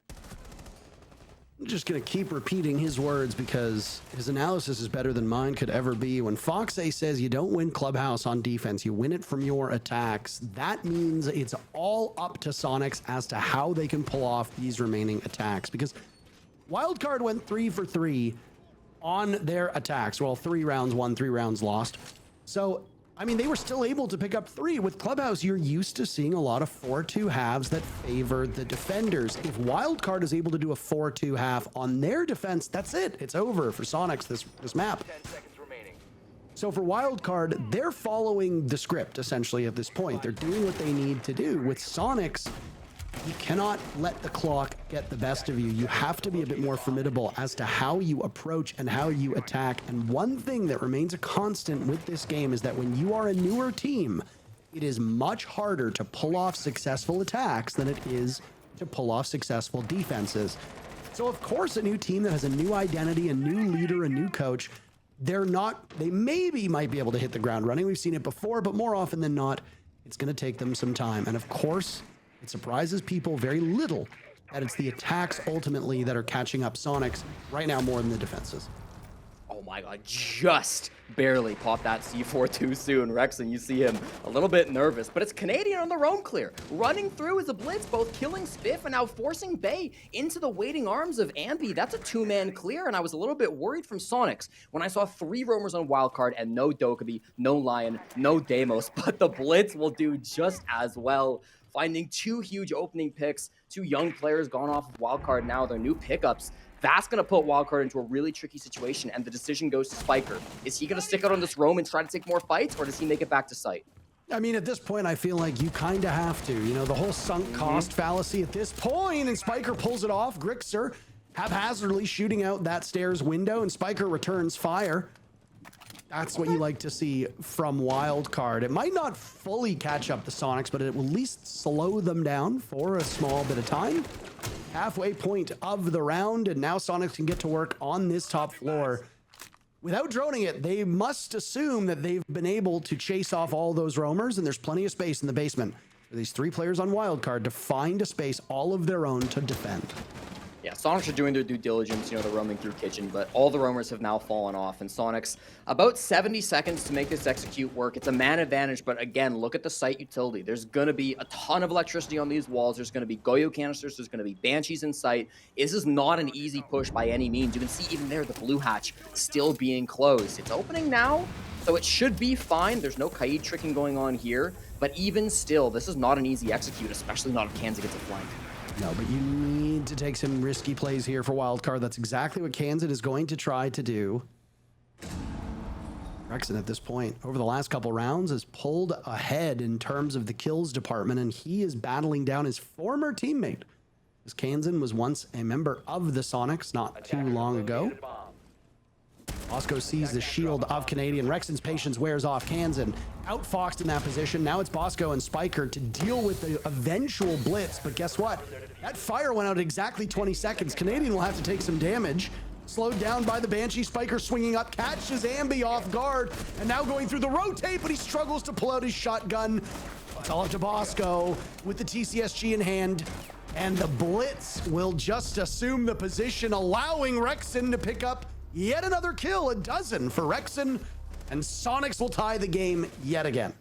I'm just going to keep repeating his words because his analysis is better than mine could ever be. When Foxay says you don't win Clubhouse on defense, you win it from your attacks, that means it's all up to Soniqs as to how they can pull off these remaining attacks. Because Wildcard went 3 for 3 on their attacks. Well, 3 rounds won, 3 rounds lost. So, I mean, they were still able to pick up 3. With Clubhouse, you're used to seeing a lot of 4-2 halves that favor the defenders. If Wildcard is able to do a 4-2 half on their defense, that's it. It's over for Soniqs this map. 10 seconds remaining. So for Wildcard, they're following the script, essentially, at this point. They're doing what they need to do. With Soniqs, you cannot let the clock get the best of you. You have to be a bit more formidable as to how you approach and how you attack. And one thing that remains a constant with this game is that when you are a newer team, it is much harder to pull off successful attacks than it is to pull off successful defenses. So of course, a new team that has a new identity, a new leader, a new coach, they maybe might be able to hit the ground running. We've seen it before, but more often than not, it's going to take them some time. And of course, it surprises people very little that it's the attacks ultimately that are catching up Soniqs right now more than the defenses. Oh my god, just barely popped that C4 too soon. Rexon, you see him a little bit nervous, but it's Canadian on their own clear. Running through as a blitz, both killing Spiff and now forcing Bay into the waiting arms of Ambi. That's a 2-man clear, and I was a little bit worried from Soniqs when I saw 3 roamers on Wildcard and no Dokkaebi, no Lion, no Deimos, but the blitz will do just as well. Finding 2 huge opening picks, 2 young players gone off of Wildcard now, their new pickups. That's going to put Wildcard into a really tricky situation, and the decision goes to Spiker. Is he going to stick out on this roam and try to take more fights, or does he make it back to site? I mean, at this point, I feel like you kind of have to. You know, the whole sunk cost fallacy at this point, and Spiker pulls it off. Grixer haphazardly shooting out that stairs window, and Spiker returns fire. That's what you like to see from Wildcard. It might not fully catch up the Soniqs, but it will at least slow them down for a small bit of time. Halfway point of the round, and now Soniqs can get to work on this top floor. Without droning it, they must assume that they've been able to chase off all those roamers, and there's plenty of space in the basement for these 3 players on Wildcard to find a space all of their own to defend. Yeah, Soniqs are doing their due diligence, they're roaming through kitchen, but all the roamers have now fallen off, and Soniqs, about 70 seconds to make this execute work. It's a man advantage, but again, look at the site utility. There's going to be a ton of electricity on these walls. There's going to be Goyo canisters. There's going to be Banshees in sight. This is not an easy push by any means. You can see even there, the blue hatch still being closed. It's opening now, so it should be fine. There's no Kaid tricking going on here, but even still, this is not an easy execute, especially not if Kanza gets a flank. No, but you need to take some risky plays here for Wildcard. That's exactly what Kansan is going to try to do. Rexon at this point, over the last couple rounds, has pulled ahead in terms of the kills department, and he is battling down his former teammate. As Kansan was once a member of the Soniqs not too long ago. Bosco sees the shield of Canadian. Rexon's patience wears off. Kansan outfoxed in that position. Now it's Bosco and Spiker to deal with the eventual blitz. But guess what? That fire went out exactly 20 seconds. Canadian will have to take some damage. Slowed down by the Banshee. Spiker swinging up, catches Ambi off guard, and now going through the rotate, but he struggles to pull out his shotgun. It's all up to Bosco with the TCSG in hand. And the blitz will just assume the position, allowing Rexon to pick up yet another kill, a dozen for Rexon, and Soniqs will tie the game yet again.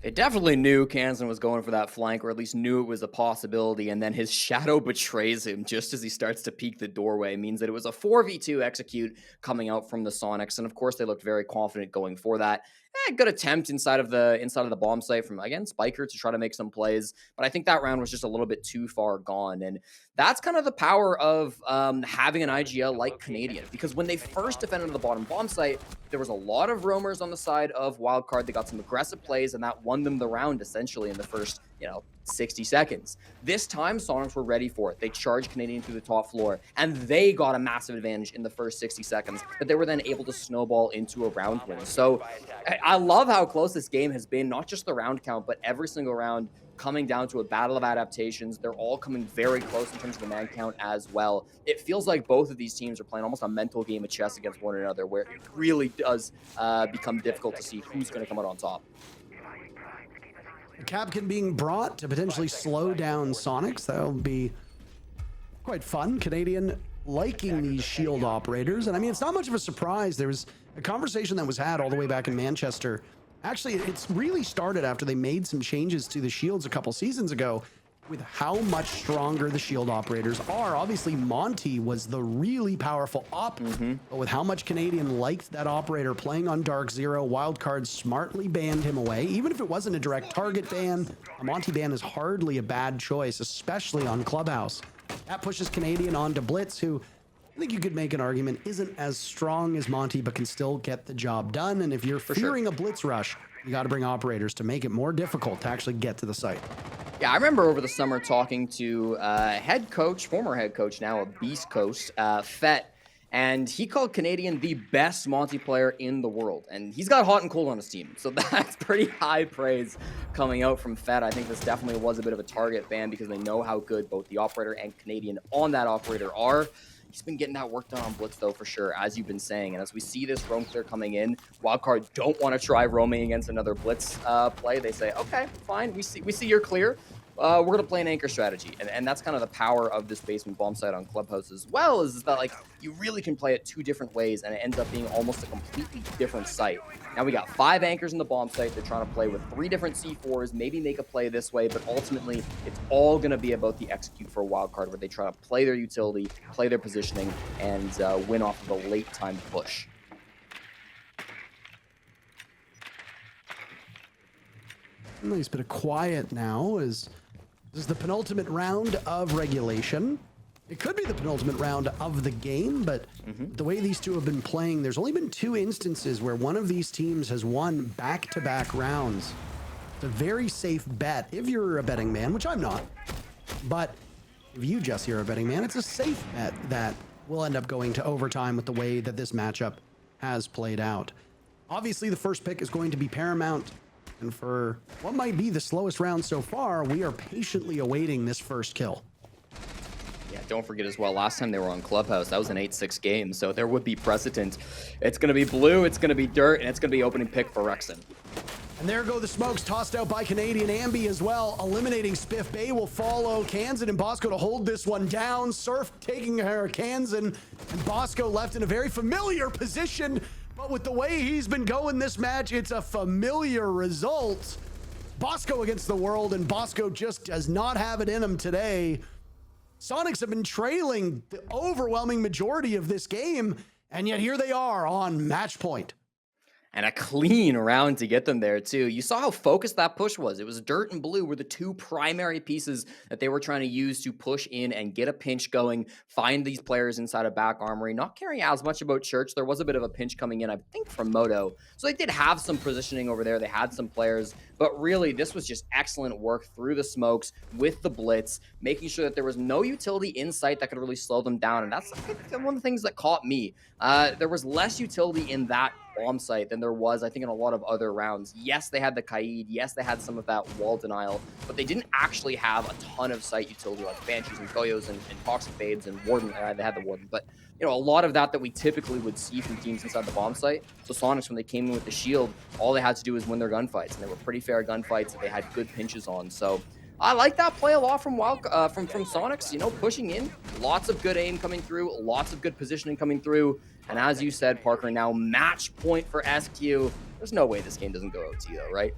They definitely knew Kansan was going for that flank, or at least knew it was a possibility, and then his shadow betrays him just as he starts to peek the doorway. It means that it was a 4v2 execute coming out from the Soniqs, and of course they looked very confident going for that. Good attempt inside of the bomb site from, again, Spiker to try to make some plays, but I think that round was just a little bit too far gone, and that's kind of the power of having an IGL like Canadian, because when they first defended the bottom bomb site, there was a lot of roamers on the side of Wildcard. They got some aggressive plays, and that won them the round essentially in the first, 60 seconds. This time, Soniqs were ready for it. They charged Canadian through the top floor, and they got a massive advantage in the first 60 seconds that they were then able to snowball into a round win. So I love how close this game has been, not just the round count, but every single round coming down to a battle of adaptations. They're all coming very close in terms of the man count as well. It feels like both of these teams are playing almost a mental game of chess against one another, where it really does become difficult to see who's going to come out on top. Capcan being brought to potentially slow down Soniqs. That'll be quite fun. Canadian liking these shield operators. And I mean, it's not much of a surprise. There was a conversation that was had all the way back in Manchester. Actually, it's really started after they made some changes to the shields a couple seasons ago with how much stronger the shield operators are. Obviously, Monty was the really powerful op, but with how much Canadian liked that operator playing on Dark Zero, Wildcard smartly banned him away. Even if it wasn't a direct target ban, a Monty ban is hardly a bad choice, especially on Clubhouse. That pushes Canadian onto Blitz, who I think you could make an argument isn't as strong as Monty, but can still get the job done. And if you're fearing a Blitz rush, you got to bring operators to make it more difficult to actually get to the site. Yeah, I remember over the summer talking to former head coach now of Beast Coast, Fett, and he called Canadian the best multiplayer in the world. And he's got hot and cold on his team, so that's pretty high praise coming out from Fett. I think this definitely was a bit of a target ban because they know how good both the operator and Canadian on that operator are. He's been getting that work done on Blitz, though, for sure, as you've been saying. And as we see this roam clear coming in, Wildcard don't want to try roaming against another Blitz play. They say, okay, fine, we see you're clear. We're going to play an anchor strategy. And that's kind of the power of this basement bomb site on Clubhouse as well, is that, like, you really can play it two different ways, and it ends up being almost a completely different site. Now we got 5 anchors in the bomb site. They're trying to play with 3 different C4s, maybe make a play this way, but ultimately it's all going to be about the execute for a Wildcard, where they try to play their utility, play their positioning, and win off of a late time push. A nice bit of quiet now as this is the penultimate round of regulation. It could be the penultimate round of the game, but the way these two have been playing, there's only been 2 instances where one of these teams has won back-to-back rounds. It's a very safe bet if you're a betting man, which I'm not. But if you, Jesse, are a betting man, it's a safe bet that will end up going to overtime with the way that this matchup has played out. Obviously, the first pick is going to be paramount. And for what might be the slowest round so far, we are patiently awaiting this first kill. Yeah, don't forget as well, last time they were on Clubhouse, that was an 8-6 game, so there would be precedent. It's going to be blue, it's going to be dirt, and it's going to be opening pick for Rexon. And there go the smokes, tossed out by Canadian. Ambi as well, eliminating Spiff. Bay will follow Kansan and Bosco to hold this one down. Surf taking her Kansan, and Bosco left in a very familiar position. But with the way he's been going this match, it's a familiar result. Bosco against the world, and Bosco just does not have it in him today. Soniqs have been trailing the overwhelming majority of this game, and yet here they are on match point. And a clean round to get them there, too. You saw how focused that push was. It was dirt and blue were the 2 primary pieces that they were trying to use to push in and get a pinch going, find these players inside a back armory, not caring as much about Church. There was a bit of a pinch coming in, I think, from Moto. So they did have some positioning over there. They had some players. But really, this was just excellent work through the smokes with the blitz, making sure that there was no utility in sight that could really slow them down. And that's one of the things that caught me. There was less utility in that bomb site than there was, I think, in a lot of other rounds. Yes, they had the Kaid. Yes, they had some of that wall denial, but they didn't actually have a ton of site utility like Banshees and Goyos and Toxic Fades and Warden. They had the Warden, but a lot of that we typically would see from teams inside the bomb site. So Soniqs, when they came in with the shield, all they had to do was win their gunfights, and they were pretty fair gunfights that they had good pinches on. So I like that play a lot from Soniqs, pushing in, lots of good aim coming through, lots of good positioning coming through. And as you said, Parker, now match point for SQ. There's no way this game doesn't go OT though, right?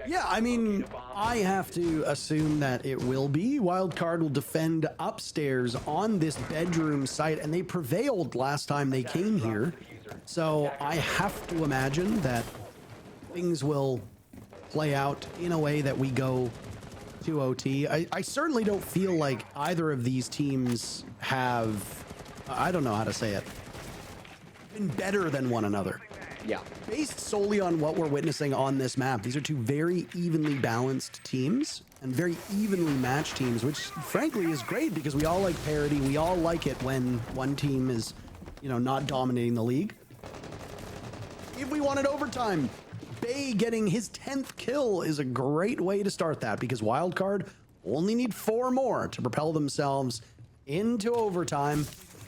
Yeah, I mean, I have to assume that it will be. Wildcard will defend upstairs on this bedroom site, and they prevailed last time they came here. So I have to imagine that things will play out in a way that we go to OT. I certainly don't feel like either of these teams have, I don't know how to say it, been better than one another. Yeah. Based solely on what we're witnessing on this map, these are two very evenly balanced teams and very evenly matched teams, which frankly is great because we all like parity. We all like it when one team is, you know, not dominating the league. If we wanted overtime, Bay getting his 10th kill is a great way to start that because Wildcard only need 4 more to propel themselves into overtime.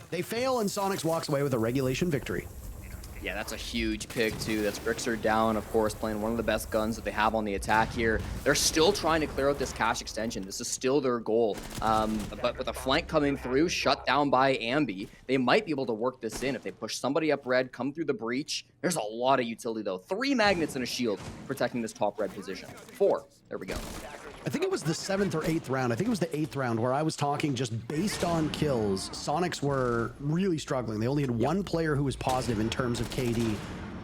They fail and Soniqs walks away with a regulation victory. Yeah, that's a huge pick, too. That's Grixer down, of course, playing one of the best guns that they have on the attack here. They're still trying to clear out this cache extension. This is still their goal. But with a flank coming through, shut down by Ambi, they might be able to work this in. If they push somebody up red, come through the breach. There's a lot of utility, though. 3 magnets and a shield protecting this top red position. 4. There we go. I think it was the 7th or 8th round. I think it was the 8th round where I was talking just based on kills. Soniqs were really struggling. They only had 1 player who was positive in terms of KD.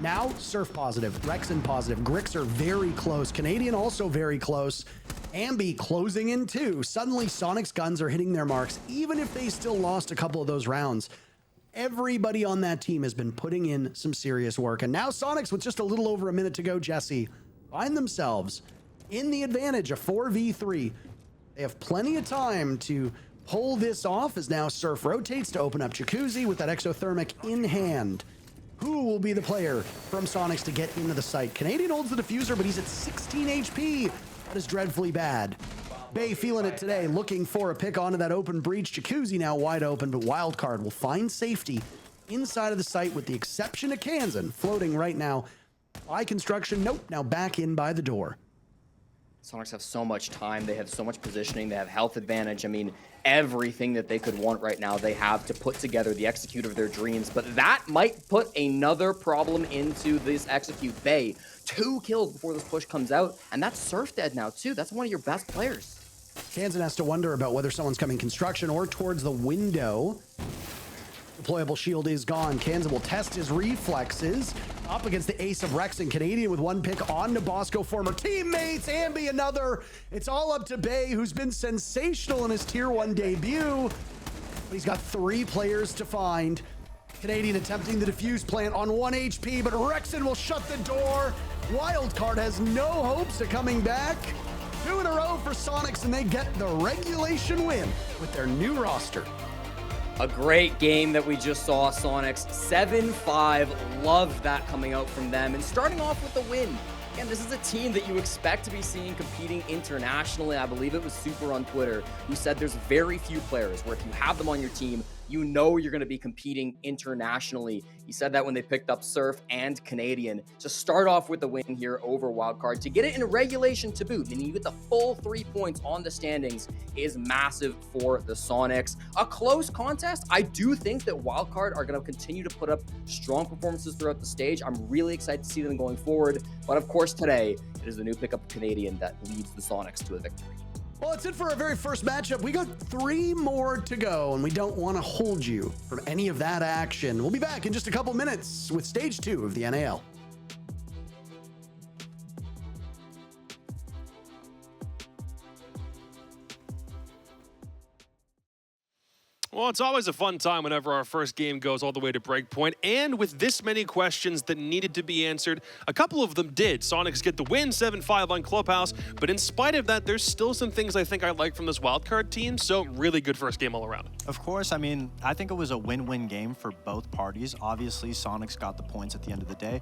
Now, Surf positive, Rexen positive, Grixer very close, Canadian also very close, Ambi closing in too. Suddenly, Soniqs guns are hitting their marks, even if they still lost a couple of those rounds. Everybody on that team has been putting in some serious work. And now Soniqs, with just a little over a minute to go, Jesse, find themselves in the advantage, a 4v3. They have plenty of time to pull this off as now Surf rotates to open up Jacuzzi with that exothermic in hand. Who will be the player from Soniqs to get into the site? Canadian holds the diffuser, but he's at 16 HP. That is dreadfully bad. Bay feeling it today, looking for a pick onto that open breach. Jacuzzi now wide open, but Wildcard will find safety inside of the site with the exception of Kansan, floating right now by construction. Nope, now back in by the door. Soniqs have so much time. They have so much positioning. They have health advantage. I mean, everything that they could want right now, they have to put together the execute of their dreams. But that might put another problem into this execute. Bay, 2 kills before this push comes out. And that's Surf dead now, too. That's one of your best players. Kansan has to wonder about whether someone's coming construction or towards the window. Deployable shield is gone. Kansan will test his reflexes up against the ace of Rexen. Canadian with 1 pick on to Bosco, former teammates. Ambi another. It's all up to Bay, who's been sensational in his tier 1 debut. But he's got 3 players to find. Canadian attempting the defuse plant on 1 HP, but Rexen will shut the door. Wildcard has no hopes of coming back. 2 in a row for Soniqs, and they get the regulation win with their new roster. A great game that we just saw, Soniqs. 7-5. Loved that coming out from them. And starting off with the win. Again, this is a team that you expect to be seeing competing internationally. I believe it was Super on Twitter who said there's very few players where if you have them on your team, you know you're going to be competing internationally. He said that when they picked up Surf and Canadian. To start off with the win here over Wildcard, to get it in regulation to boot, meaning you get the full 3 points on the standings, is massive for the Soniqs. A close contest. I do think that Wildcard are going to continue to put up strong performances throughout the stage. I'm really excited to see them going forward. But of course, today, it is the new pickup Canadian that leads the Soniqs to a victory. Well, that's it for our very first matchup. We got 3 more to go, and we don't want to hold you from any of that action. We'll be back in just a couple minutes with stage 2 of the NAL. Well, it's always a fun time whenever our first game goes all the way to breakpoint, and with this many questions that needed to be answered, a couple of them did. Soniqs get the win, 7-5 on Clubhouse, but in spite of that, there's still some things I think I like from this Wildcard team, so really good first game all around. Of course, I mean, I think it was a win-win game for both parties. Obviously, Soniqs got the points at the end of the day,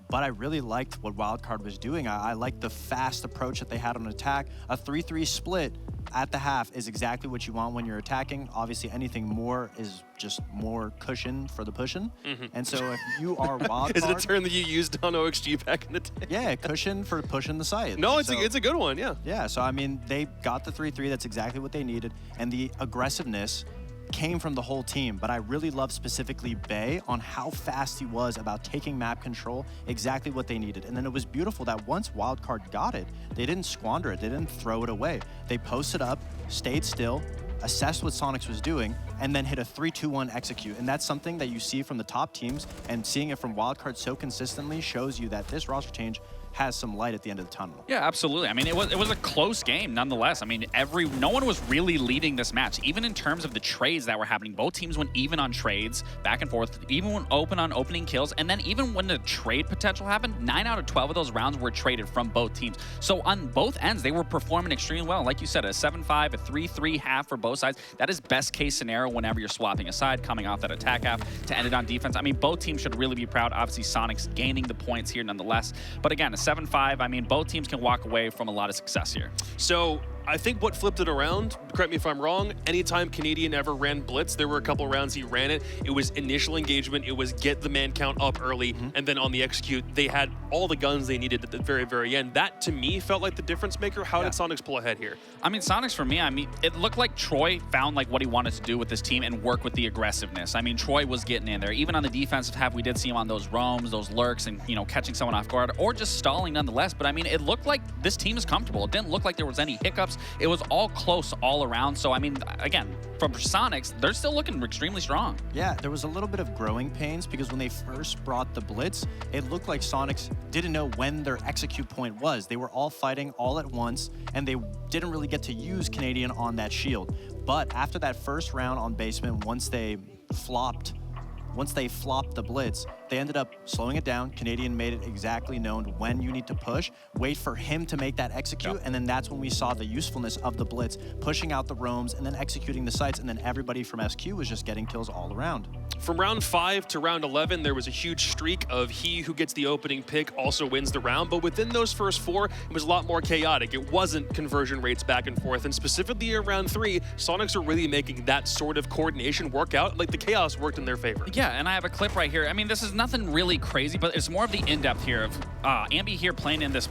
but I really liked what Wildcard was doing. I liked the fast approach that they had on attack. A 3-3 split at the half is exactly what you want when you're attacking. Obviously, anything more is just more cushion for the pushing. And so if you are Wildcard... Is it a term that you used on OXG back in the day? Yeah, cushion for pushing the site. No, it's a good one, yeah. Yeah, so I mean, they got the 3-3. That's exactly what they needed. And the aggressiveness came from the whole team, but I really love specifically Bay on how fast he was about taking map control, exactly what they needed. And then it was beautiful that once Wildcard got it, they didn't squander it, they didn't throw it away. They posted up, stayed still, assessed what Soniqs was doing, and then hit a 3-2-1 execute. And that's something that you see from the top teams, and seeing it from Wildcard so consistently shows you that this roster change has some light at the end of the tunnel. Yeah, absolutely. I mean, it was a close game nonetheless. I mean, no one was really leading this match. Even in terms of the trades that were happening, both teams went even on trades, back and forth, even went open on opening kills. And then even when the trade potential happened, 9 out of 12 of those rounds were traded from both teams. So on both ends, they were performing extremely well. Like you said, a 7-5, a 3-3 half for both sides. That is best case scenario whenever you're swapping a side, coming off that attack half to end it on defense. I mean, both teams should really be proud. Obviously, Soniqs gaining the points here nonetheless. But again, 7-5, I mean, both teams can walk away from a lot of success here. So I think what flipped it around, correct me if I'm wrong, anytime Canadian ever ran blitz, there were a couple rounds he ran it. It was initial engagement, it was get the man count up early, and then on the execute, they had all the guns they needed at the very, very end. That, to me, felt like the difference maker. How did Soniqs pull ahead here? I mean, Soniqs for me, I mean, it looked like Troy found like what he wanted to do with this team and work with the aggressiveness. I mean, Troy was getting in there. Even on the defensive half, we did see him on those roams, those lurks, and, you know, catching someone off guard, or just stalling nonetheless. But I mean, it looked like this team is comfortable. It didn't look like there was any hiccups. It was all close all around. So, I mean, again, from Soniqs, they're still looking extremely strong. Yeah, there was a little bit of growing pains because when they first brought the blitz, it looked like Soniqs didn't know when their execute point was. They were all fighting all at once, and they didn't really get to use Canadian on that shield. But after that first round on basement, once they flopped the blitz, they ended up slowing it down. Canadian made it exactly known when you need to push, wait for him to make that execute, and then that's when we saw the usefulness of the blitz, pushing out the roams and then executing the sites, and then everybody from SQ was just getting kills all around. From round 5 to round 11, there was a huge streak of he who gets the opening pick also wins the round, but within those first 4, it was a lot more chaotic. It wasn't conversion rates back and forth, and specifically in round 3, Soniqs are really making that sort of coordination work out, like the chaos worked in their favor. Yeah, and I have a clip right here. I mean, this is nothing really crazy, but it's more of the in-depth here of Ambi here playing in this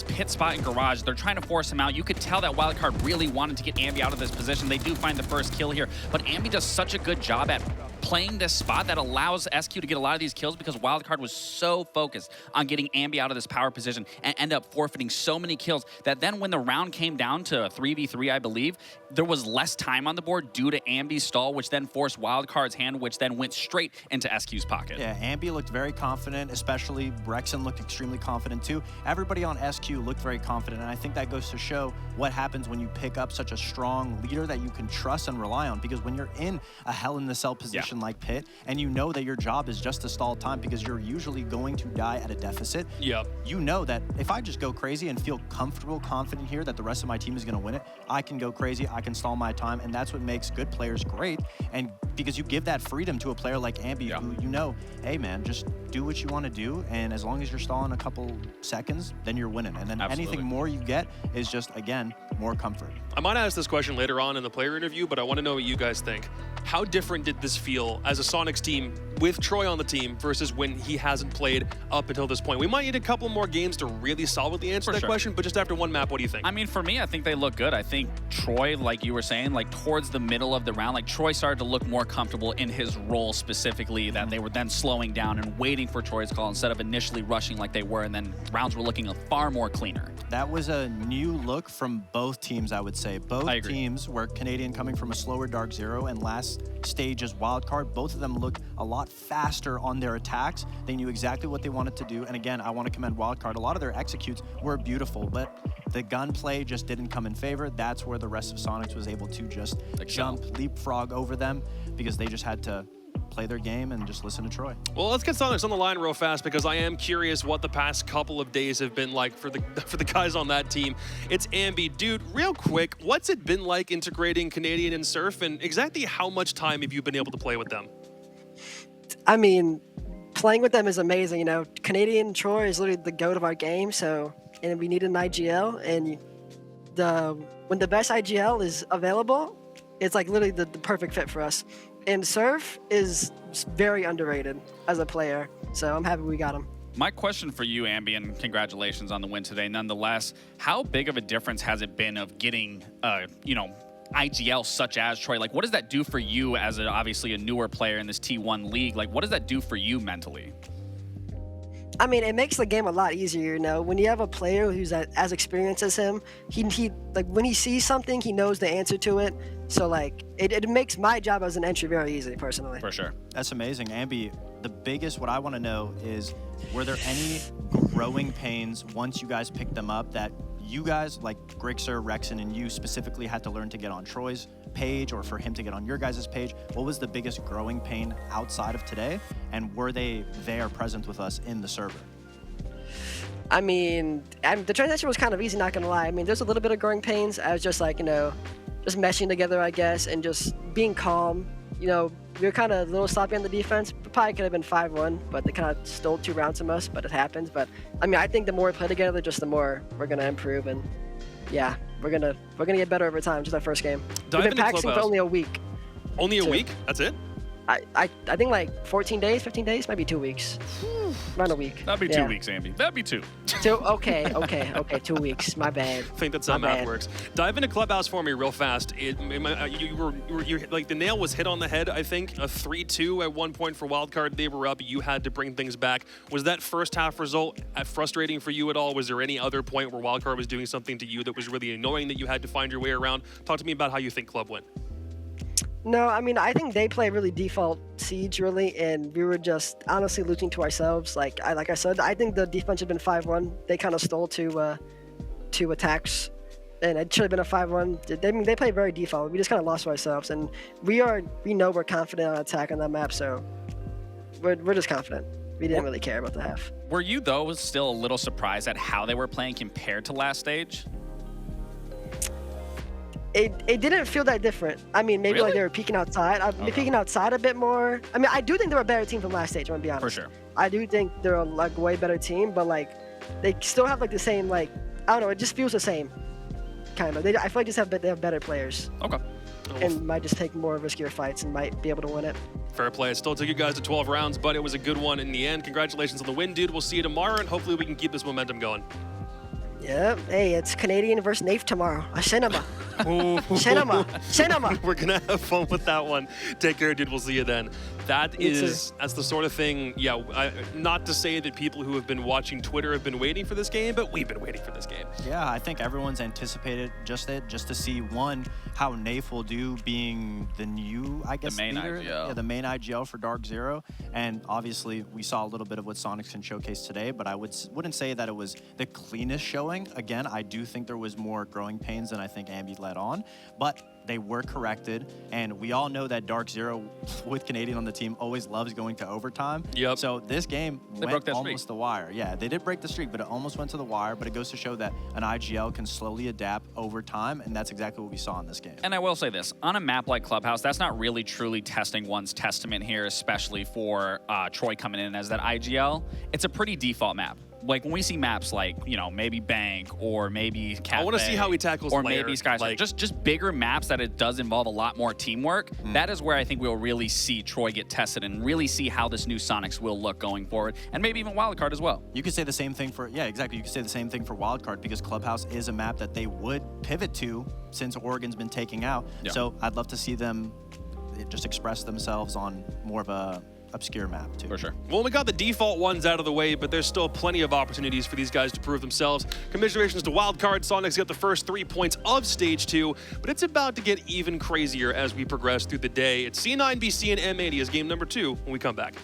pit spot in garage. They're trying to force him out. You could tell that Wildcard really wanted to get Ambi out of this position. They do find the first kill here, but Ambi does such a good job at playing this spot that allows SQ to get a lot of these kills because Wildcard was so focused on getting Ambi out of this power position and end up forfeiting so many kills that then when the round came down to a 3v3, I believe, there was less time on the board due to Ambi's stall, which then forced Wildcard's hand, which then went straight into SQ's pocket. Yeah, Ambi looked very confident, especially Brexen looked extremely confident too. Everybody on SQ looked very confident, and I think that goes to show what happens when you pick up such a strong leader that you can trust and rely on, because when you're in a hell-in-the-cell position like Pit, and you know that your job is just to stall time because you're usually going to die at a deficit, you know that if I just go crazy and feel comfortable, confident here that the rest of my team is going to win it, I can go crazy, I can stall my time, and that's what makes good players great. And because you give that freedom to a player like Ambi, who you know, hey man, just do what you want to do, and as long as you're stalling a couple seconds, then you're winning. And then anything more you get is just, again, more comfort. I might ask this question later on in the player interview, but I want to know what you guys think. How different did this feel as a Soniqs team with Troy on the team versus when he hasn't played up until this point? We might need a couple more games to really solidly answer that question, but just after one map, what do you think? I mean, for me, I think they look good. I think Troy, like you were saying, like towards the middle of the round, like Troy started to look more comfortable in his role specifically, that they were then slowing down and waiting for Troy's call instead of initially rushing like they were, and then rounds were looking far more cleaner. That was a new look from both teams, I would say. Both teams were Canadian coming from a slower Dark Zero and last stage as Wildcard. Both of them looked a lot faster on their attacks. They knew exactly what they wanted to do. And again, I want to commend Wildcard. A lot of their executes were beautiful, but the gunplay just didn't come in favor. That's where the rest of Soniqs was able to just jump, leapfrog over them because they just had to play their game and just listen to Troy. Well, let's get Soniqs on the line real fast because I am curious what the past couple of days have been like for the guys on that team. It's Ambi. Dude, real quick, what's it been like integrating Canadian and Surf, and exactly how much time have you been able to play with them? I mean, playing with them is amazing. You know, Canadian Troy is literally the GOAT of our game, and we need an IGL, and when the best IGL is available, it's like literally the perfect fit for us. And Surf is very underrated as a player, so I'm happy we got him. My question for you, Ambi, and congratulations on the win today. Nonetheless, how big of a difference has it been of getting, IGL such as Troy? Like, what does that do for you as obviously a newer player in this T1 league? Like, what does that do for you mentally? I mean, it makes the game a lot easier, you know. When you have a player who's as experienced as him, he like when he sees something, he knows the answer to it. So like it makes my job as an entry very easy personally. For sure. That's amazing. Ambi, the biggest, what I want to know is, were there any growing pains once you guys picked them up that you guys, like Grixer, Rexen, and you specifically had to learn to get on Troy's page or for him to get on your guys' page? What was the biggest growing pain outside of today? And were they there present with us in the server? I mean, the transition was kind of easy, not gonna lie. I mean, there's a little bit of growing pains. I was just like, just meshing together, I guess, and just being calm. We were kind of a little sloppy on the defense. Probably could have been 5-1, but they kind of stole 2 rounds from us, but it happens. But I mean, I think the more we play together, just the more we're gonna improve, and yeah, we're gonna get better over time. Just our first game. Dive We've been into practicing for Clubhouse. only a week. Only a week? That's it? I think like 14 days, 15 days, maybe 2 weeks. Around a week. That'd be Yeah. 2 weeks, Andy. That'd be 2. Okay, 2 weeks. My bad. I think that's how My math bad. works. Dive into Clubhouse for me real fast. You like the nail was hit on the head, I think. A 3-2 at one point for Wildcard. They were up. You had to bring things back. Was that first half result frustrating for you at all? Was there any other point where Wildcard was doing something to you that was really annoying that you had to find your way around? Talk to me about how you think Club went. No, I mean, I think they play really default Siege, really, and we were just honestly losing to ourselves. Like I said, I think the defense had been 5-1. They kind of stole two attacks, and it should have been a 5-1. I mean, they play very default. We just kind of lost to ourselves, and we know we're confident on attack on that map, so we're just confident. We didn't really care about the half. Were you, though, still a little surprised at how they were playing compared to last stage? It didn't feel that different. I mean, maybe Really? like they were peeking outside. Peeking outside a bit more. I mean, I do think they're a better team from last stage, I'm gonna be honest. For sure. I do think they're a like way better team, but like they still have like the same like I don't know. It just feels the same, kind of. I feel like they have better players Okay. and might just take more riskier fights and might be able to win it. Fair play. It still took you guys to 12 rounds, but it was a good one in the end. Congratulations on the win, dude. We'll see you tomorrow, and hopefully we can keep this momentum going. Yeah. Hey, it's Canadian versus NAF tomorrow. A cinema. Cinema. We're gonna have fun with that one. Take care, dude. We'll see you then. That's the sort of thing. Yeah, not to say that people who have been watching Twitter have been waiting for this game, but we've been waiting for this game. Yeah, I think everyone's anticipated just to see, one, how NAF will do being the new, I guess, The main leader. IGL. Yeah, the main IGL for Dark Zero. And obviously, we saw a little bit of what Soniqs can showcase today, but I wouldn't say that it was the cleanest showing. Again, I do think there was more growing pains than I think Ambi led on, but they were corrected, and we all know that Dark Zero, with Canadian on the team, always loves going to overtime. Yep. So this game broke went that almost the wire. Yeah, they did break the streak, but it almost went to the wire. But it goes to show that an IGL can slowly adapt over time, and that's exactly what we saw in this game. And I will say this, on a map like Clubhouse, that's not really truly testing one's testament here, especially for Troy coming in as that IGL. It's a pretty default map. Like when we see maps like, maybe Bank or maybe Cafe. I want to see how he tackles or Lair. maybe Skyscraper. Like, just bigger maps that it does involve a lot more teamwork. That is where I think we'll really see Troy get tested and really see how this new Soniqs will look going forward, and maybe even Wildcard as well. You could say the same thing for, yeah, exactly. You could say the same thing for Wildcard, because Clubhouse is a map that they would pivot to since Oregon's been taking out. Yeah. So I'd love to see them just express themselves on more of a obscure map too. For sure. well, we got the default ones out of the way, but there's still plenty of opportunities for these guys to prove themselves. Commiserations to Wildcard. Soniqs got the first 3 points of Stage 2, but it's about to get even crazier as we progress through the day. It's C9, BC, and M80 as game number 2 when we come back.